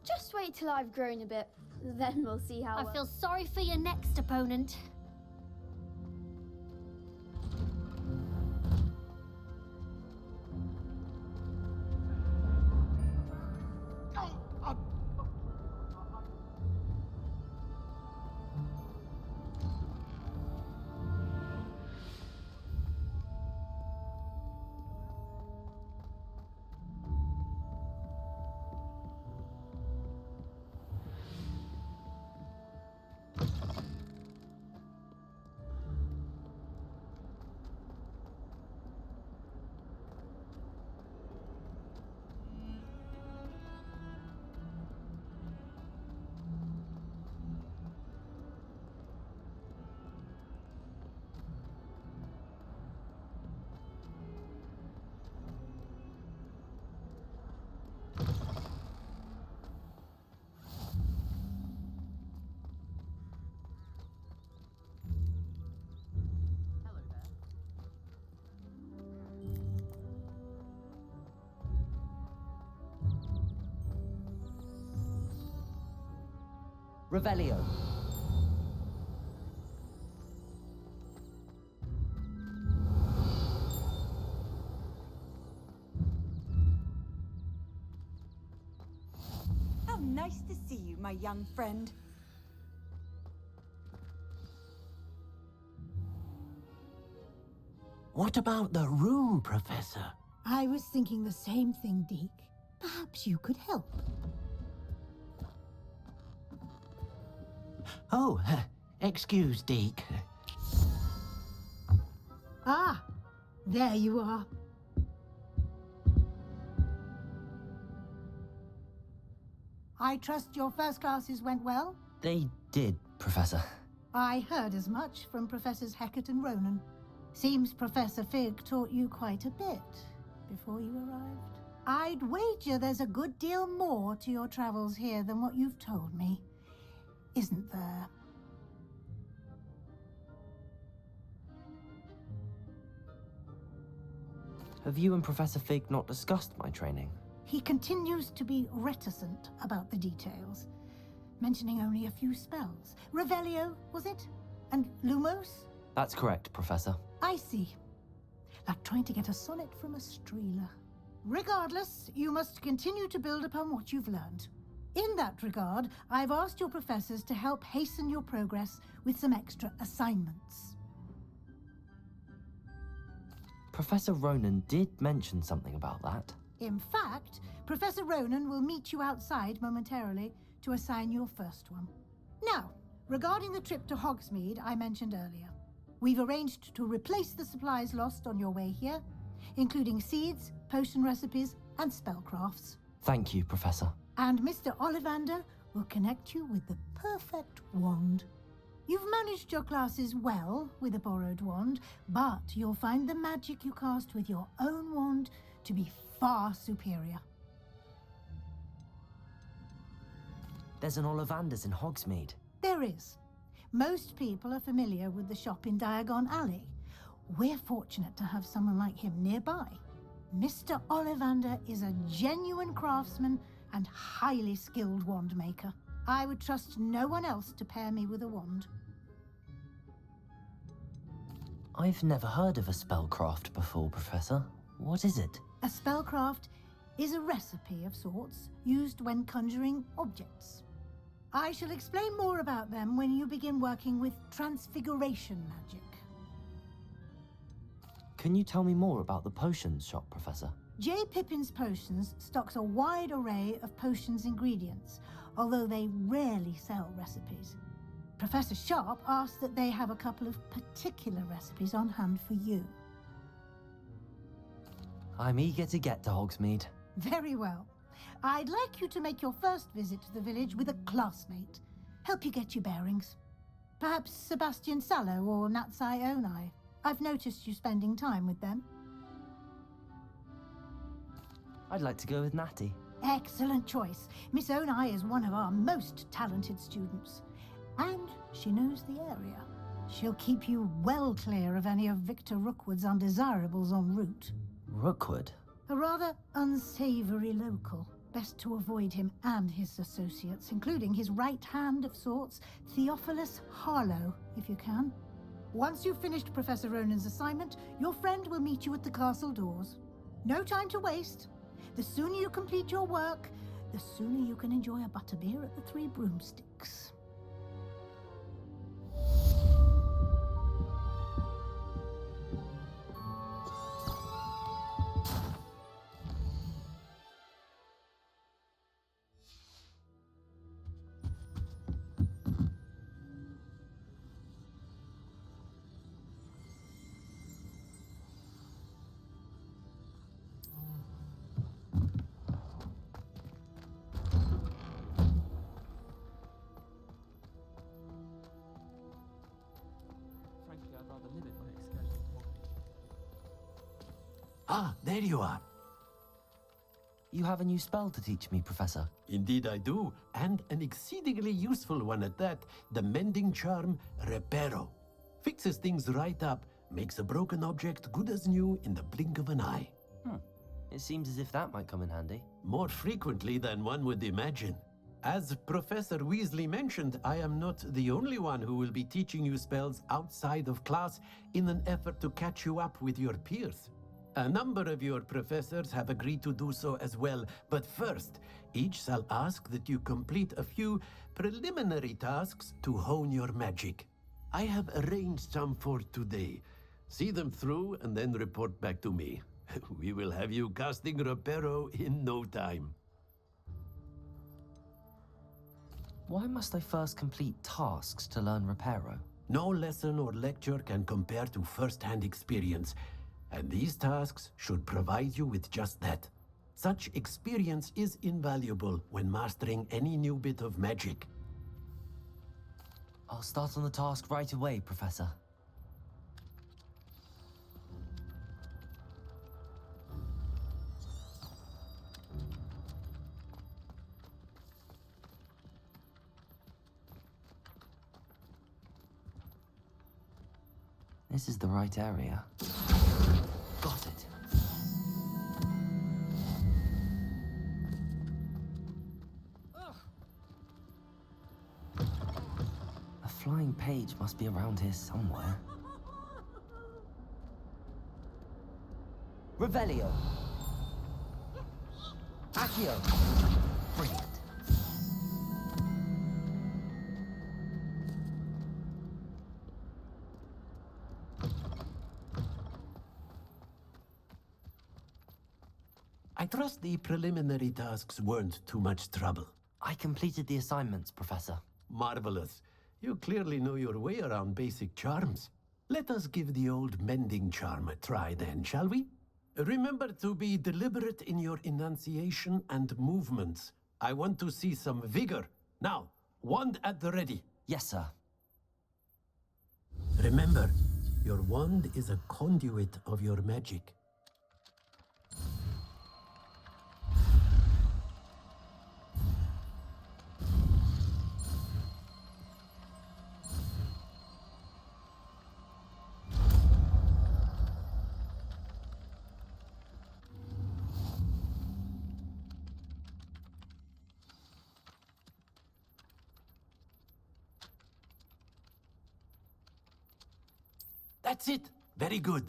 Just wait till I've grown a bit, then we'll see how. I feel sorry for your next opponent. Revelio. How nice to see you, my young friend. What about the room, Professor? I was thinking the same thing, Deke. Perhaps you could help. Oh, excuse, Deke. Ah, there you are. I trust your first classes went well? They did, Professor. I heard as much from Professors Hecat and Ronan. Seems Professor Fig taught you quite a bit before you arrived. I'd wager there's a good deal more to your travels here than what you've told me. Isn't there? Have you and Professor Fig not discussed my training? He continues to be reticent about the details, mentioning only a few spells. Revelio, was it? And Lumos? That's correct, Professor. I see. Like trying to get a sonnet from a streeler. Regardless, you must continue to build upon what you've learned. In that regard, I've asked your professors to help hasten your progress with some extra assignments. Professor Ronan did mention something about that. In fact, Professor Ronan will meet you outside momentarily to assign your first one. Now, regarding the trip to Hogsmeade I mentioned earlier, we've arranged to replace the supplies lost on your way here, including seeds, potion recipes, and spellcrafts. Thank you, Professor. And Mr. Ollivander will connect you with the perfect wand. You've managed your classes well with a borrowed wand, but you'll find the magic you cast with your own wand to be far superior. There's an Ollivander's in Hogsmeade. There is. Most people are familiar with the shop in Diagon Alley. We're fortunate to have someone like him nearby. Mr. Ollivander is a genuine craftsman and highly skilled wand maker. I would trust no one else to pair me with a wand. I've never heard of a spellcraft before, Professor. What is it? A spellcraft is a recipe of sorts used when conjuring objects. I shall explain more about them when you begin working with transfiguration magic. Can you tell me more about the potions shop, Professor? J. Pippin's Potions stocks a wide array of potions ingredients, although they rarely sell recipes. Professor Sharp asked that they have a couple of particular recipes on hand for you. I'm eager to get to Hogsmeade. Very well. I'd like you to make your first visit to the village with a classmate. Help you get your bearings. Perhaps Sebastian Sallow or Natsai Onai. I've noticed you spending time with them. I'd like to go with Natty. Excellent choice. Miss Onai is one of our most talented students. And she knows the area. She'll keep you well clear of any of Victor Rookwood's undesirables en route. Rookwood? A rather unsavory local. Best to avoid him and his associates, including his right hand of sorts, Theophilus Harlow, if you can. Once you've finished Professor Ronan's assignment, your friend will meet you at the castle doors. No time to waste. The sooner you complete your work, the sooner you can enjoy a butterbeer at the Three Broomsticks. Frankly, I'd rather limit my excursions to Hogsmeade. Ah, there you are. You have a new spell to teach me, Professor. Indeed I do, and an exceedingly useful one at that. The mending charm, Reparo. Fixes things right up, makes a broken object good as new in the blink of an eye. It seems as if that might come in handy. More frequently than one would imagine. As Professor Weasley mentioned, I am not the only one who will be teaching you spells outside of class in an effort to catch you up with your peers. A number of your professors have agreed to do so as well, but first, each shall ask that you complete a few preliminary tasks to hone your magic. I have arranged some for today. See them through and then report back to me. We will have you casting Reparo in no time. Why must I first complete tasks to learn Reparo? No lesson or lecture can compare to first-hand experience, and these tasks should provide you with just that. Such experience is invaluable when mastering any new bit of magic. I'll start on the task right away, Professor. This is the right area. Got it. A flying missing page must be around here somewhere. Revelio. Accio. Brilliant. I trust the preliminary tasks weren't too much trouble. I completed the assignments, Professor. Marvelous. You clearly know your way around basic charms. Let us give the old mending charm a try then, shall we? Remember to be deliberate in your enunciation and movements. I want to see some vigor. Now, wand at the ready. Yes, sir. Remember, your wand is a conduit of your magic. That's it. Very good.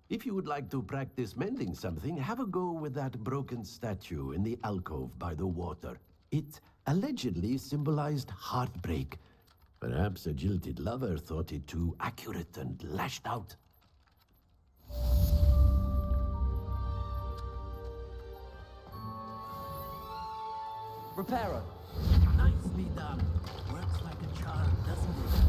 If you would like to practice mending something, have a go with that broken statue in the alcove by the water. It allegedly symbolized heartbreak. Perhaps a jilted lover thought it too accurate and lashed out. Reparo. Nicely done. Works like a charm, doesn't it?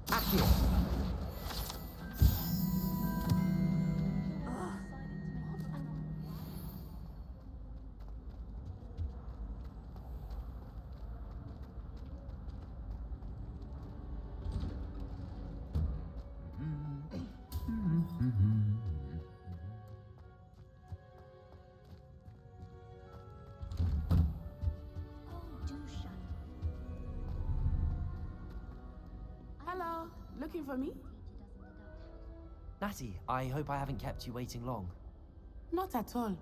Accio. Hello, looking for me? Natty, I hope I haven't kept you waiting long. Not at all.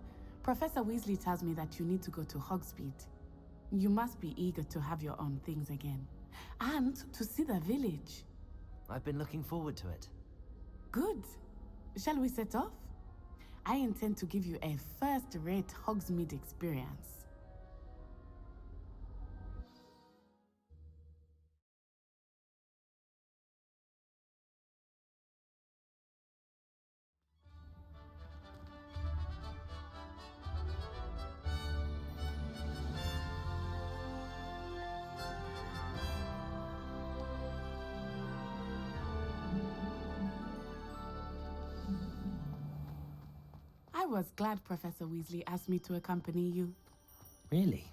Professor Weasley tells me that you need to go to Hogsmeade. You must be eager to have your own things again. And to see the village. I've been looking forward to it. Good. Shall we set off? I intend to give you a first-rate Hogsmeade experience. I was glad Professor Weasley asked me to accompany you. Really?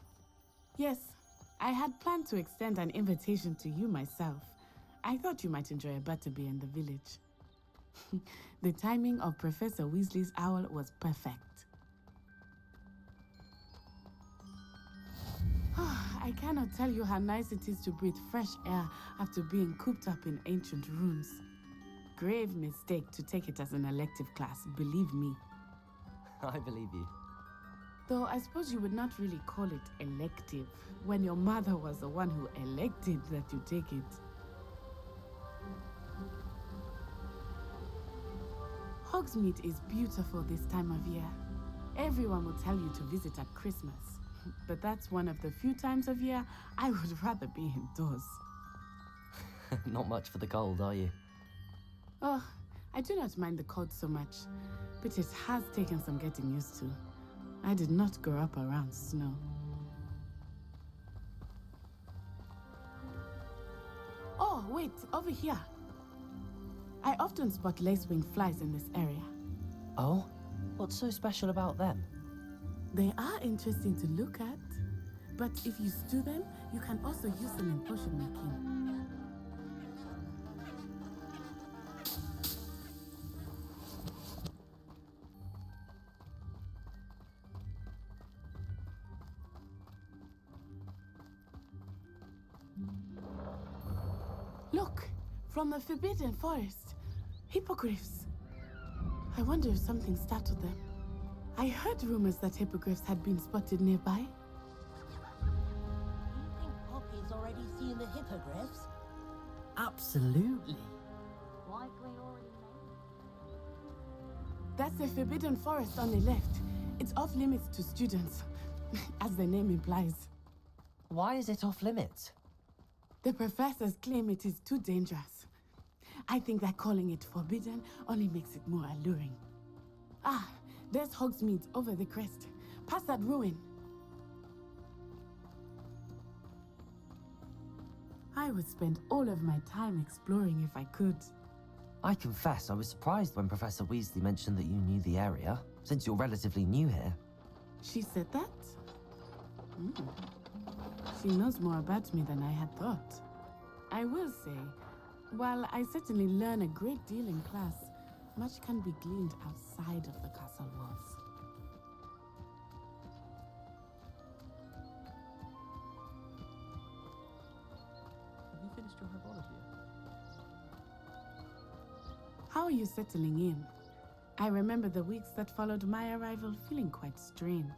Yes, I had planned to extend an invitation to you myself. I thought you might enjoy a butterbeer in the village. The timing of Professor Weasley's owl was perfect. I cannot tell you how nice it is to breathe fresh air after being cooped up in ancient rooms. Grave mistake to take it as an elective class, believe me. I believe you. Though I suppose you would not really call it elective when your mother was the one who elected that you take it. Hogsmeade is beautiful this time of year. Everyone will tell you to visit at Christmas. But that's one of the few times of year I would rather be indoors. Not much for the cold, are you? Oh, I do not mind the cold so much, but it has taken some getting used to. I did not grow up around snow. Oh, wait, over here. I often spot lacewing flies in this area. Oh? What's so special about them? They are interesting to look at, but if you stew them, you can also use them in potion making. Look, from the Forbidden Forest, hippogriffs. I wonder if something startled them. I heard rumors that hippogriffs had been spotted nearby. You think Poppy's already seen the hippogriffs? Absolutely. Likely already made. That's the Forbidden Forest on the left. It's off limits to students, as the name implies. Why is it off limits? The professors claim it is too dangerous. I think that calling it forbidden only makes it more alluring. Ah, there's Hogsmeade over the crest. Past that ruin. I would spend all of my time exploring if I could. I confess I was surprised when Professor Weasley mentioned that you knew the area, since you're relatively new here. She said that? She knows more about me than I had thought. I will say, while I certainly learn a great deal in class, much can be gleaned outside of the castle walls. Have you finished your herbology yet? How are you settling in? I remember the weeks that followed my arrival feeling quite strange.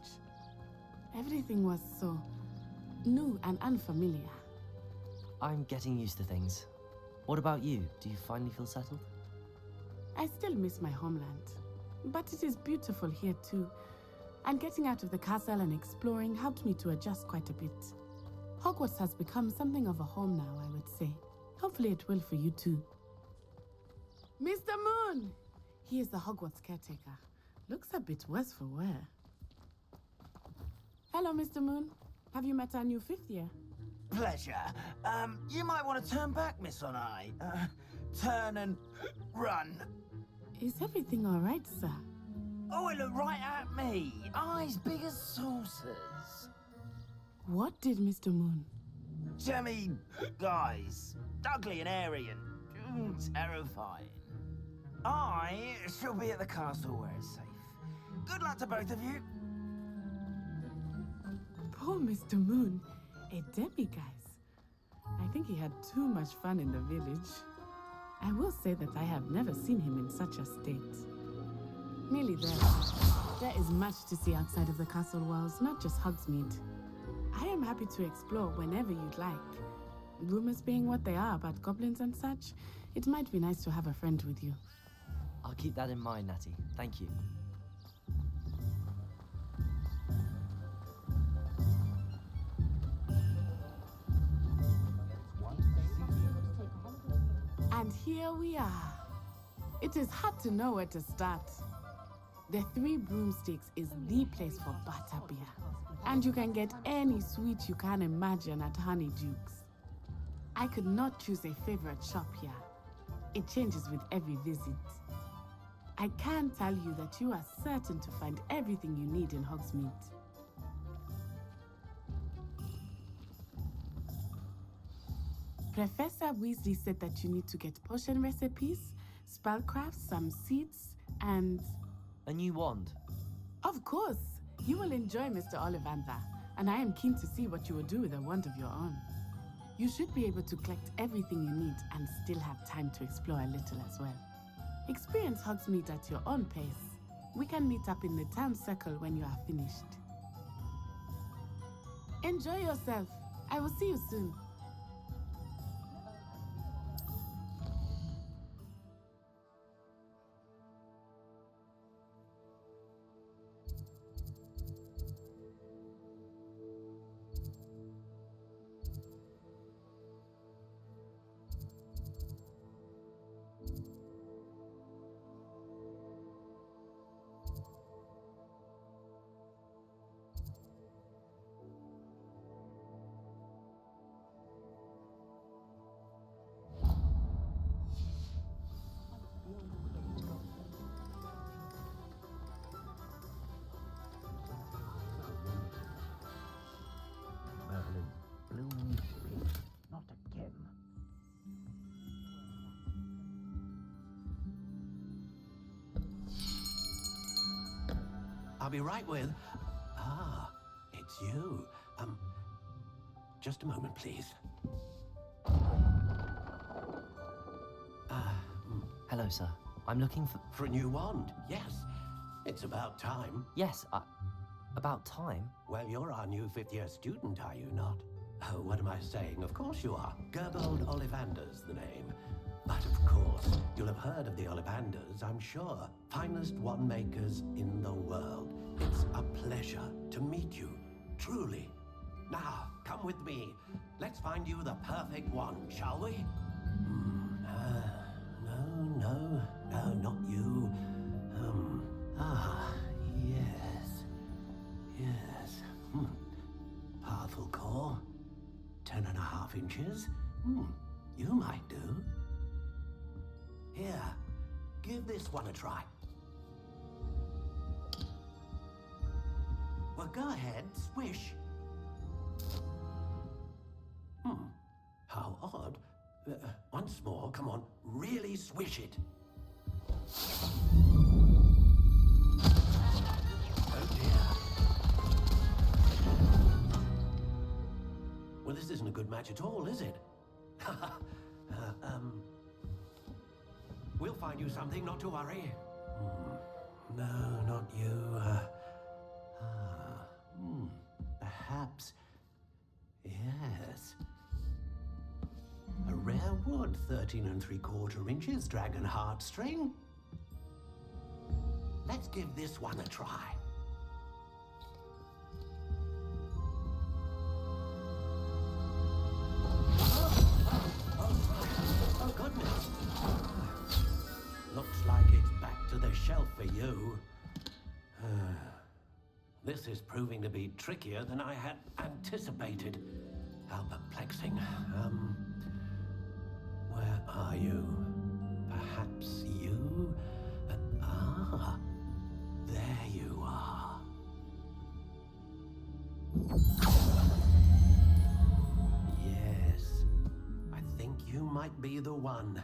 Everything was so new and unfamiliar. I'm getting used to things. What about you? Do you finally feel settled? I still miss my homeland, but it is beautiful here too. And getting out of the castle and exploring helped me to adjust quite a bit. Hogwarts has become something of a home now, I would say. Hopefully it will for you too. Mr. Moon! He is the Hogwarts caretaker. Looks a bit worse for wear. Hello, Mr. Moon. Have you met our new 5th year? Pleasure. You might want to turn back, Miss On Eye. Turn and run. Is everything all right, sir? Oh, it looked right at me. Eyes big as saucers. What did Mr. Moon? Jemmy, guys. Ugly and airy and terrifying. I shall be at the castle where it's safe. Good luck to both of you. Poor Mr. Moon. A demiguise. I think he had too much fun in the village. I will say that I have never seen him in such a state. Nearly there. There is much to see outside of the castle walls, not just Hogsmeade. I am happy to explore whenever you'd like. Rumors being what they are about goblins and such, it might be nice to have a friend with you. I'll keep that in mind, Natty. Thank you. And here we are. It is hard to know where to start. The Three Broomsticks is the place for butterbeer. And you can get any sweet you can imagine at Honeyduke's. I could not choose a favorite shop here. It changes with every visit. I can tell you that you are certain to find everything you need in Hogsmeade. Professor Weasley said that you need to get potion recipes, spellcrafts, some seeds, and... a new wand. Of course! You will enjoy Mr. Ollivander, and I am keen to see what you will do with a wand of your own. You should be able to collect everything you need and still have time to explore a little as well. Experience Hogsmeade at your own pace. We can meet up in the town circle when you are finished. Enjoy yourself. I will see you soon. be right with... Ah, it's you. Just a moment, please. Hello, sir. I'm looking for... For a new wand, yes. It's about time. Yes, about time? Well, you're our new fifth-year student, are you not? Oh, what am I saying? Of course you are. Gerbold Ollivander's the name. But of course, you'll have heard of the Ollivanders, I'm sure. Finest wand makers in the world. It's a pleasure to meet you, truly. Now, come with me. Let's find you the perfect wand, shall we? No, not you. Yes. Powerful core. 10.5 inches. You might do. Here, give this one a try. Well, go ahead, swish. How odd. Once more, come on, really swish it. Oh dear. Well, this isn't a good match at all, is it? We'll find you something, not to worry. No, not you. Perhaps. Yes. A rare wood, 13 3/4 inches, dragon heartstring. Let's give this one a try. Oh, goodness. Looks like it's back to the shelf for you. This is proving to be trickier than I had anticipated. How perplexing. Where are you? Perhaps you? There you are. Yes, I think you might be the one.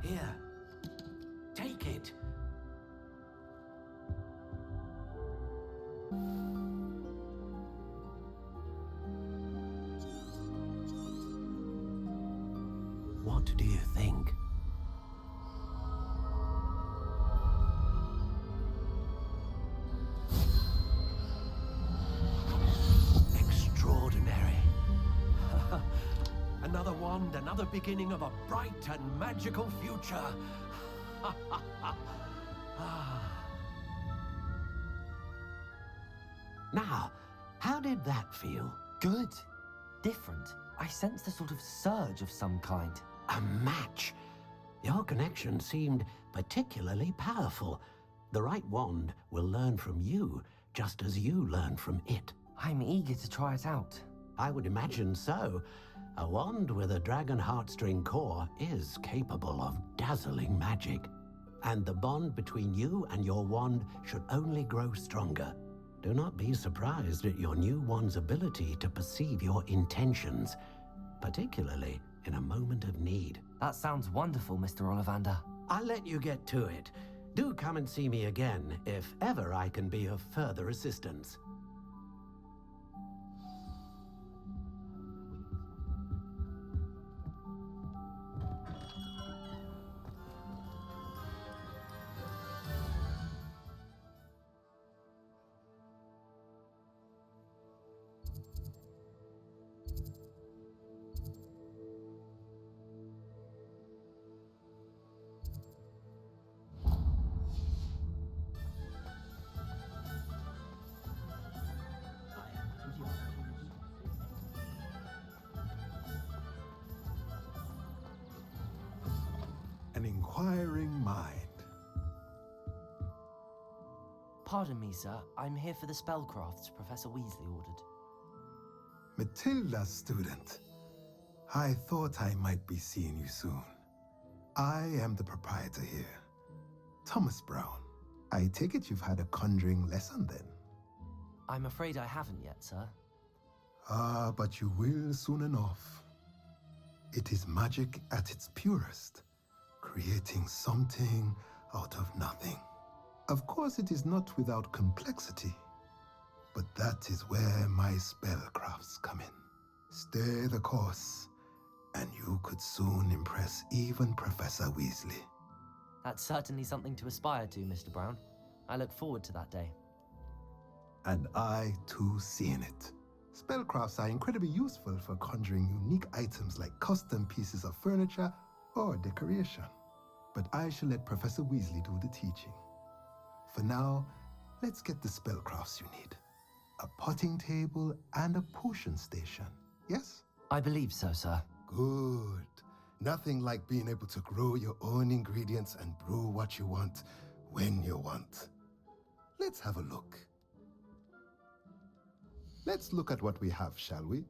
Here, take it. What do you think? Extraordinary. Another wand, another beginning of a bright and magical future. Now, how did that feel? Good. Different. I sensed a sort of surge of some kind. A match. Your connection seemed particularly powerful. The right wand will learn from you, just as you learn from it. I'm eager to try it out. I would imagine so. A wand with a dragon heartstring core is capable of dazzling magic. And the bond between you and your wand should only grow stronger. Do not be surprised at your new wand's ability to perceive your intentions, particularly in a moment of need. That sounds wonderful, Mr. Ollivander. I'll let you get to it. Do come and see me again if ever I can be of further assistance. An inquiring mind. Pardon me, sir. I'm here for the spellcrafts Professor Weasley ordered. Matilda's student. I thought I might be seeing you soon. I am the proprietor here, Thomas Brown. I take it you've had a conjuring lesson then? I'm afraid I haven't yet, sir. Ah, but you will soon enough. It is magic at its purest, creating something out of nothing. Of course, it is not without complexity, but that is where my spellcrafts come in. Stay the course, and you could soon impress even Professor Weasley. That's certainly something to aspire to, Mr. Brown. I look forward to that day. And I, too, see in it. Spellcrafts are incredibly useful for conjuring unique items like custom pieces of furniture or decoration. But I shall let Professor Weasley do the teaching. For now, let's get the spellcrafts you need. A potting table and a potion station, yes? I believe so, sir. Good. Nothing like being able to grow your own ingredients and brew what you want when you want. Let's have a look. Let's look at what we have, shall we?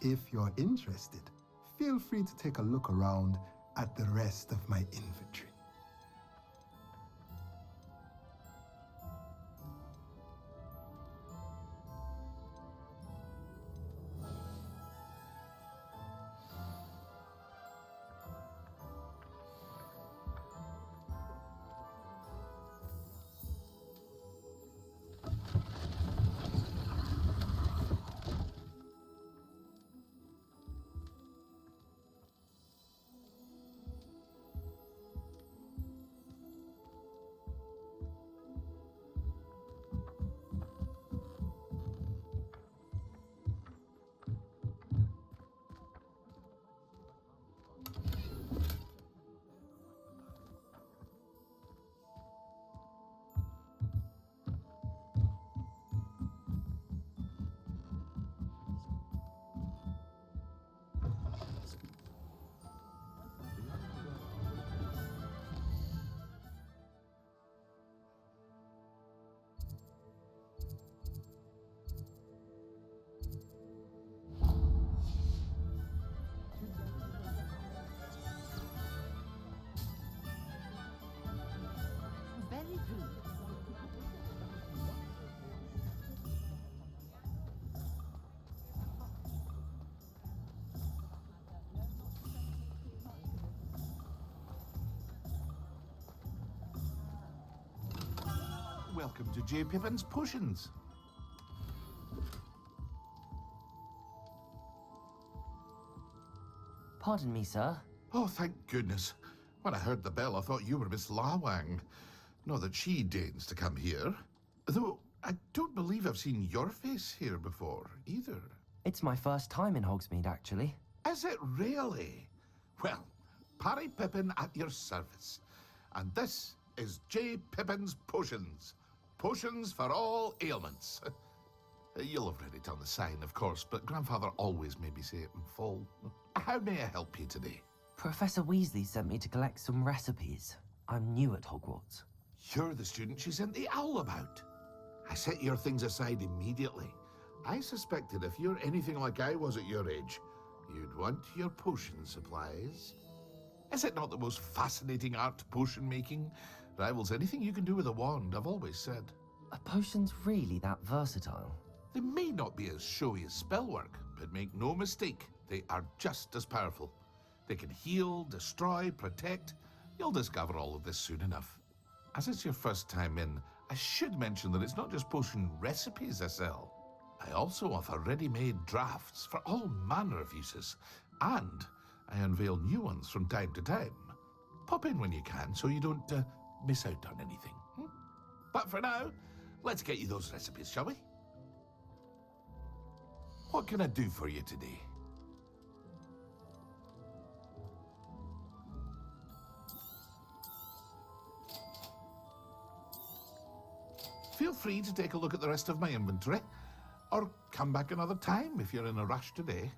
If you're interested, feel free to take a look around at the rest of my inventory. Welcome to J. Pippin's Potions. Pardon me, sir. Oh, thank goodness. When I heard the bell, I thought you were Miss Lawang. Not that she deigns to come here. Though, I don't believe I've seen your face here before, either. It's my first time in Hogsmeade, actually. Is it really? Well, Parry Pippin at your service. And this is J. Pippin's Potions. Potions for all ailments. You'll have read it on the sign, of course, but Grandfather always made me say it in full. How may I help you today? Professor Weasley sent me to collect some recipes. I'm new at Hogwarts. You're the student she sent the owl about. I set your things aside immediately. I suspected if you're anything like I was at your age, you'd want your potion supplies. Is it not the most fascinating art, potion making? Rivals anything you can do with a wand, I've always said. Are potions really that versatile? They may not be as showy as spellwork, but make no mistake, they are just as powerful. They can heal, destroy, protect. You'll discover all of this soon enough. As it's your first time in, I should mention that it's not just potion recipes I sell. I also offer ready-made drafts for all manner of uses, and I unveil new ones from time to time. Pop in when you can so you don't miss out on anything. But for now, let's get you those recipes, shall we? What can I do for you today? Feel free to take a look at the rest of my inventory, or come back another time if you're in a rush today.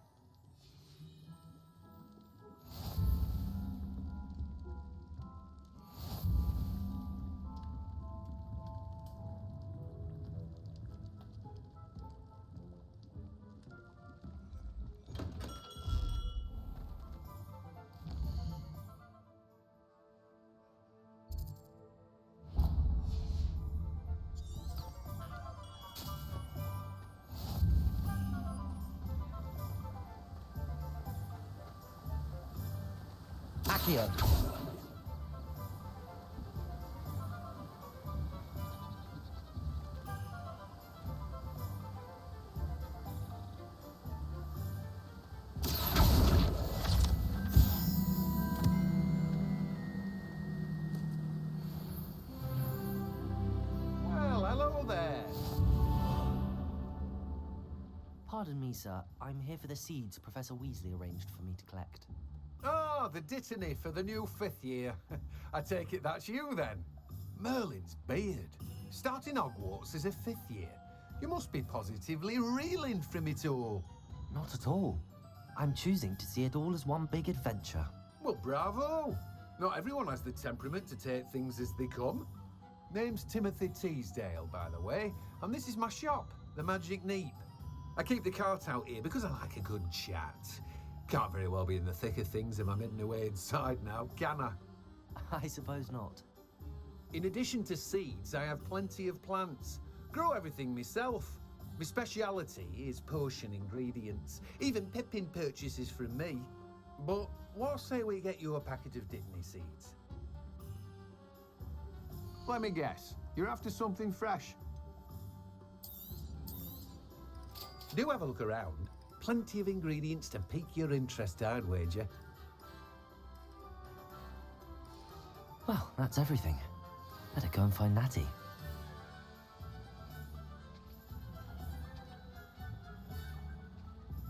Accio. Well, hello there. Pardon me, sir. I'm here for the seeds Professor Weasley arranged for me to collect. Oh, the dittany for the new 5th year. I take it that's you then. Merlin's beard. Starting Hogwarts as a 5th year. You must be positively reeling from it all. Not at all. I'm choosing to see it all as one big adventure. Well, bravo. Not everyone has the temperament to take things as they come. Name's Timothy Teasdale, by the way, and this is my shop, the Magic Neep. I keep the cart out here because I like a good chat. Can't very well be in the thick of things if I'm hidden away inside now, can I? I suppose not. In addition to seeds, I have plenty of plants. Grow everything myself. My speciality is potion ingredients. Even Pippin purchases from me. But what say we get you a packet of Dittany seeds? Let me guess. You're after something fresh. Do have a look around. Plenty of ingredients to pique your interest, I'd wager. Well, that's everything. Better go and find Natty.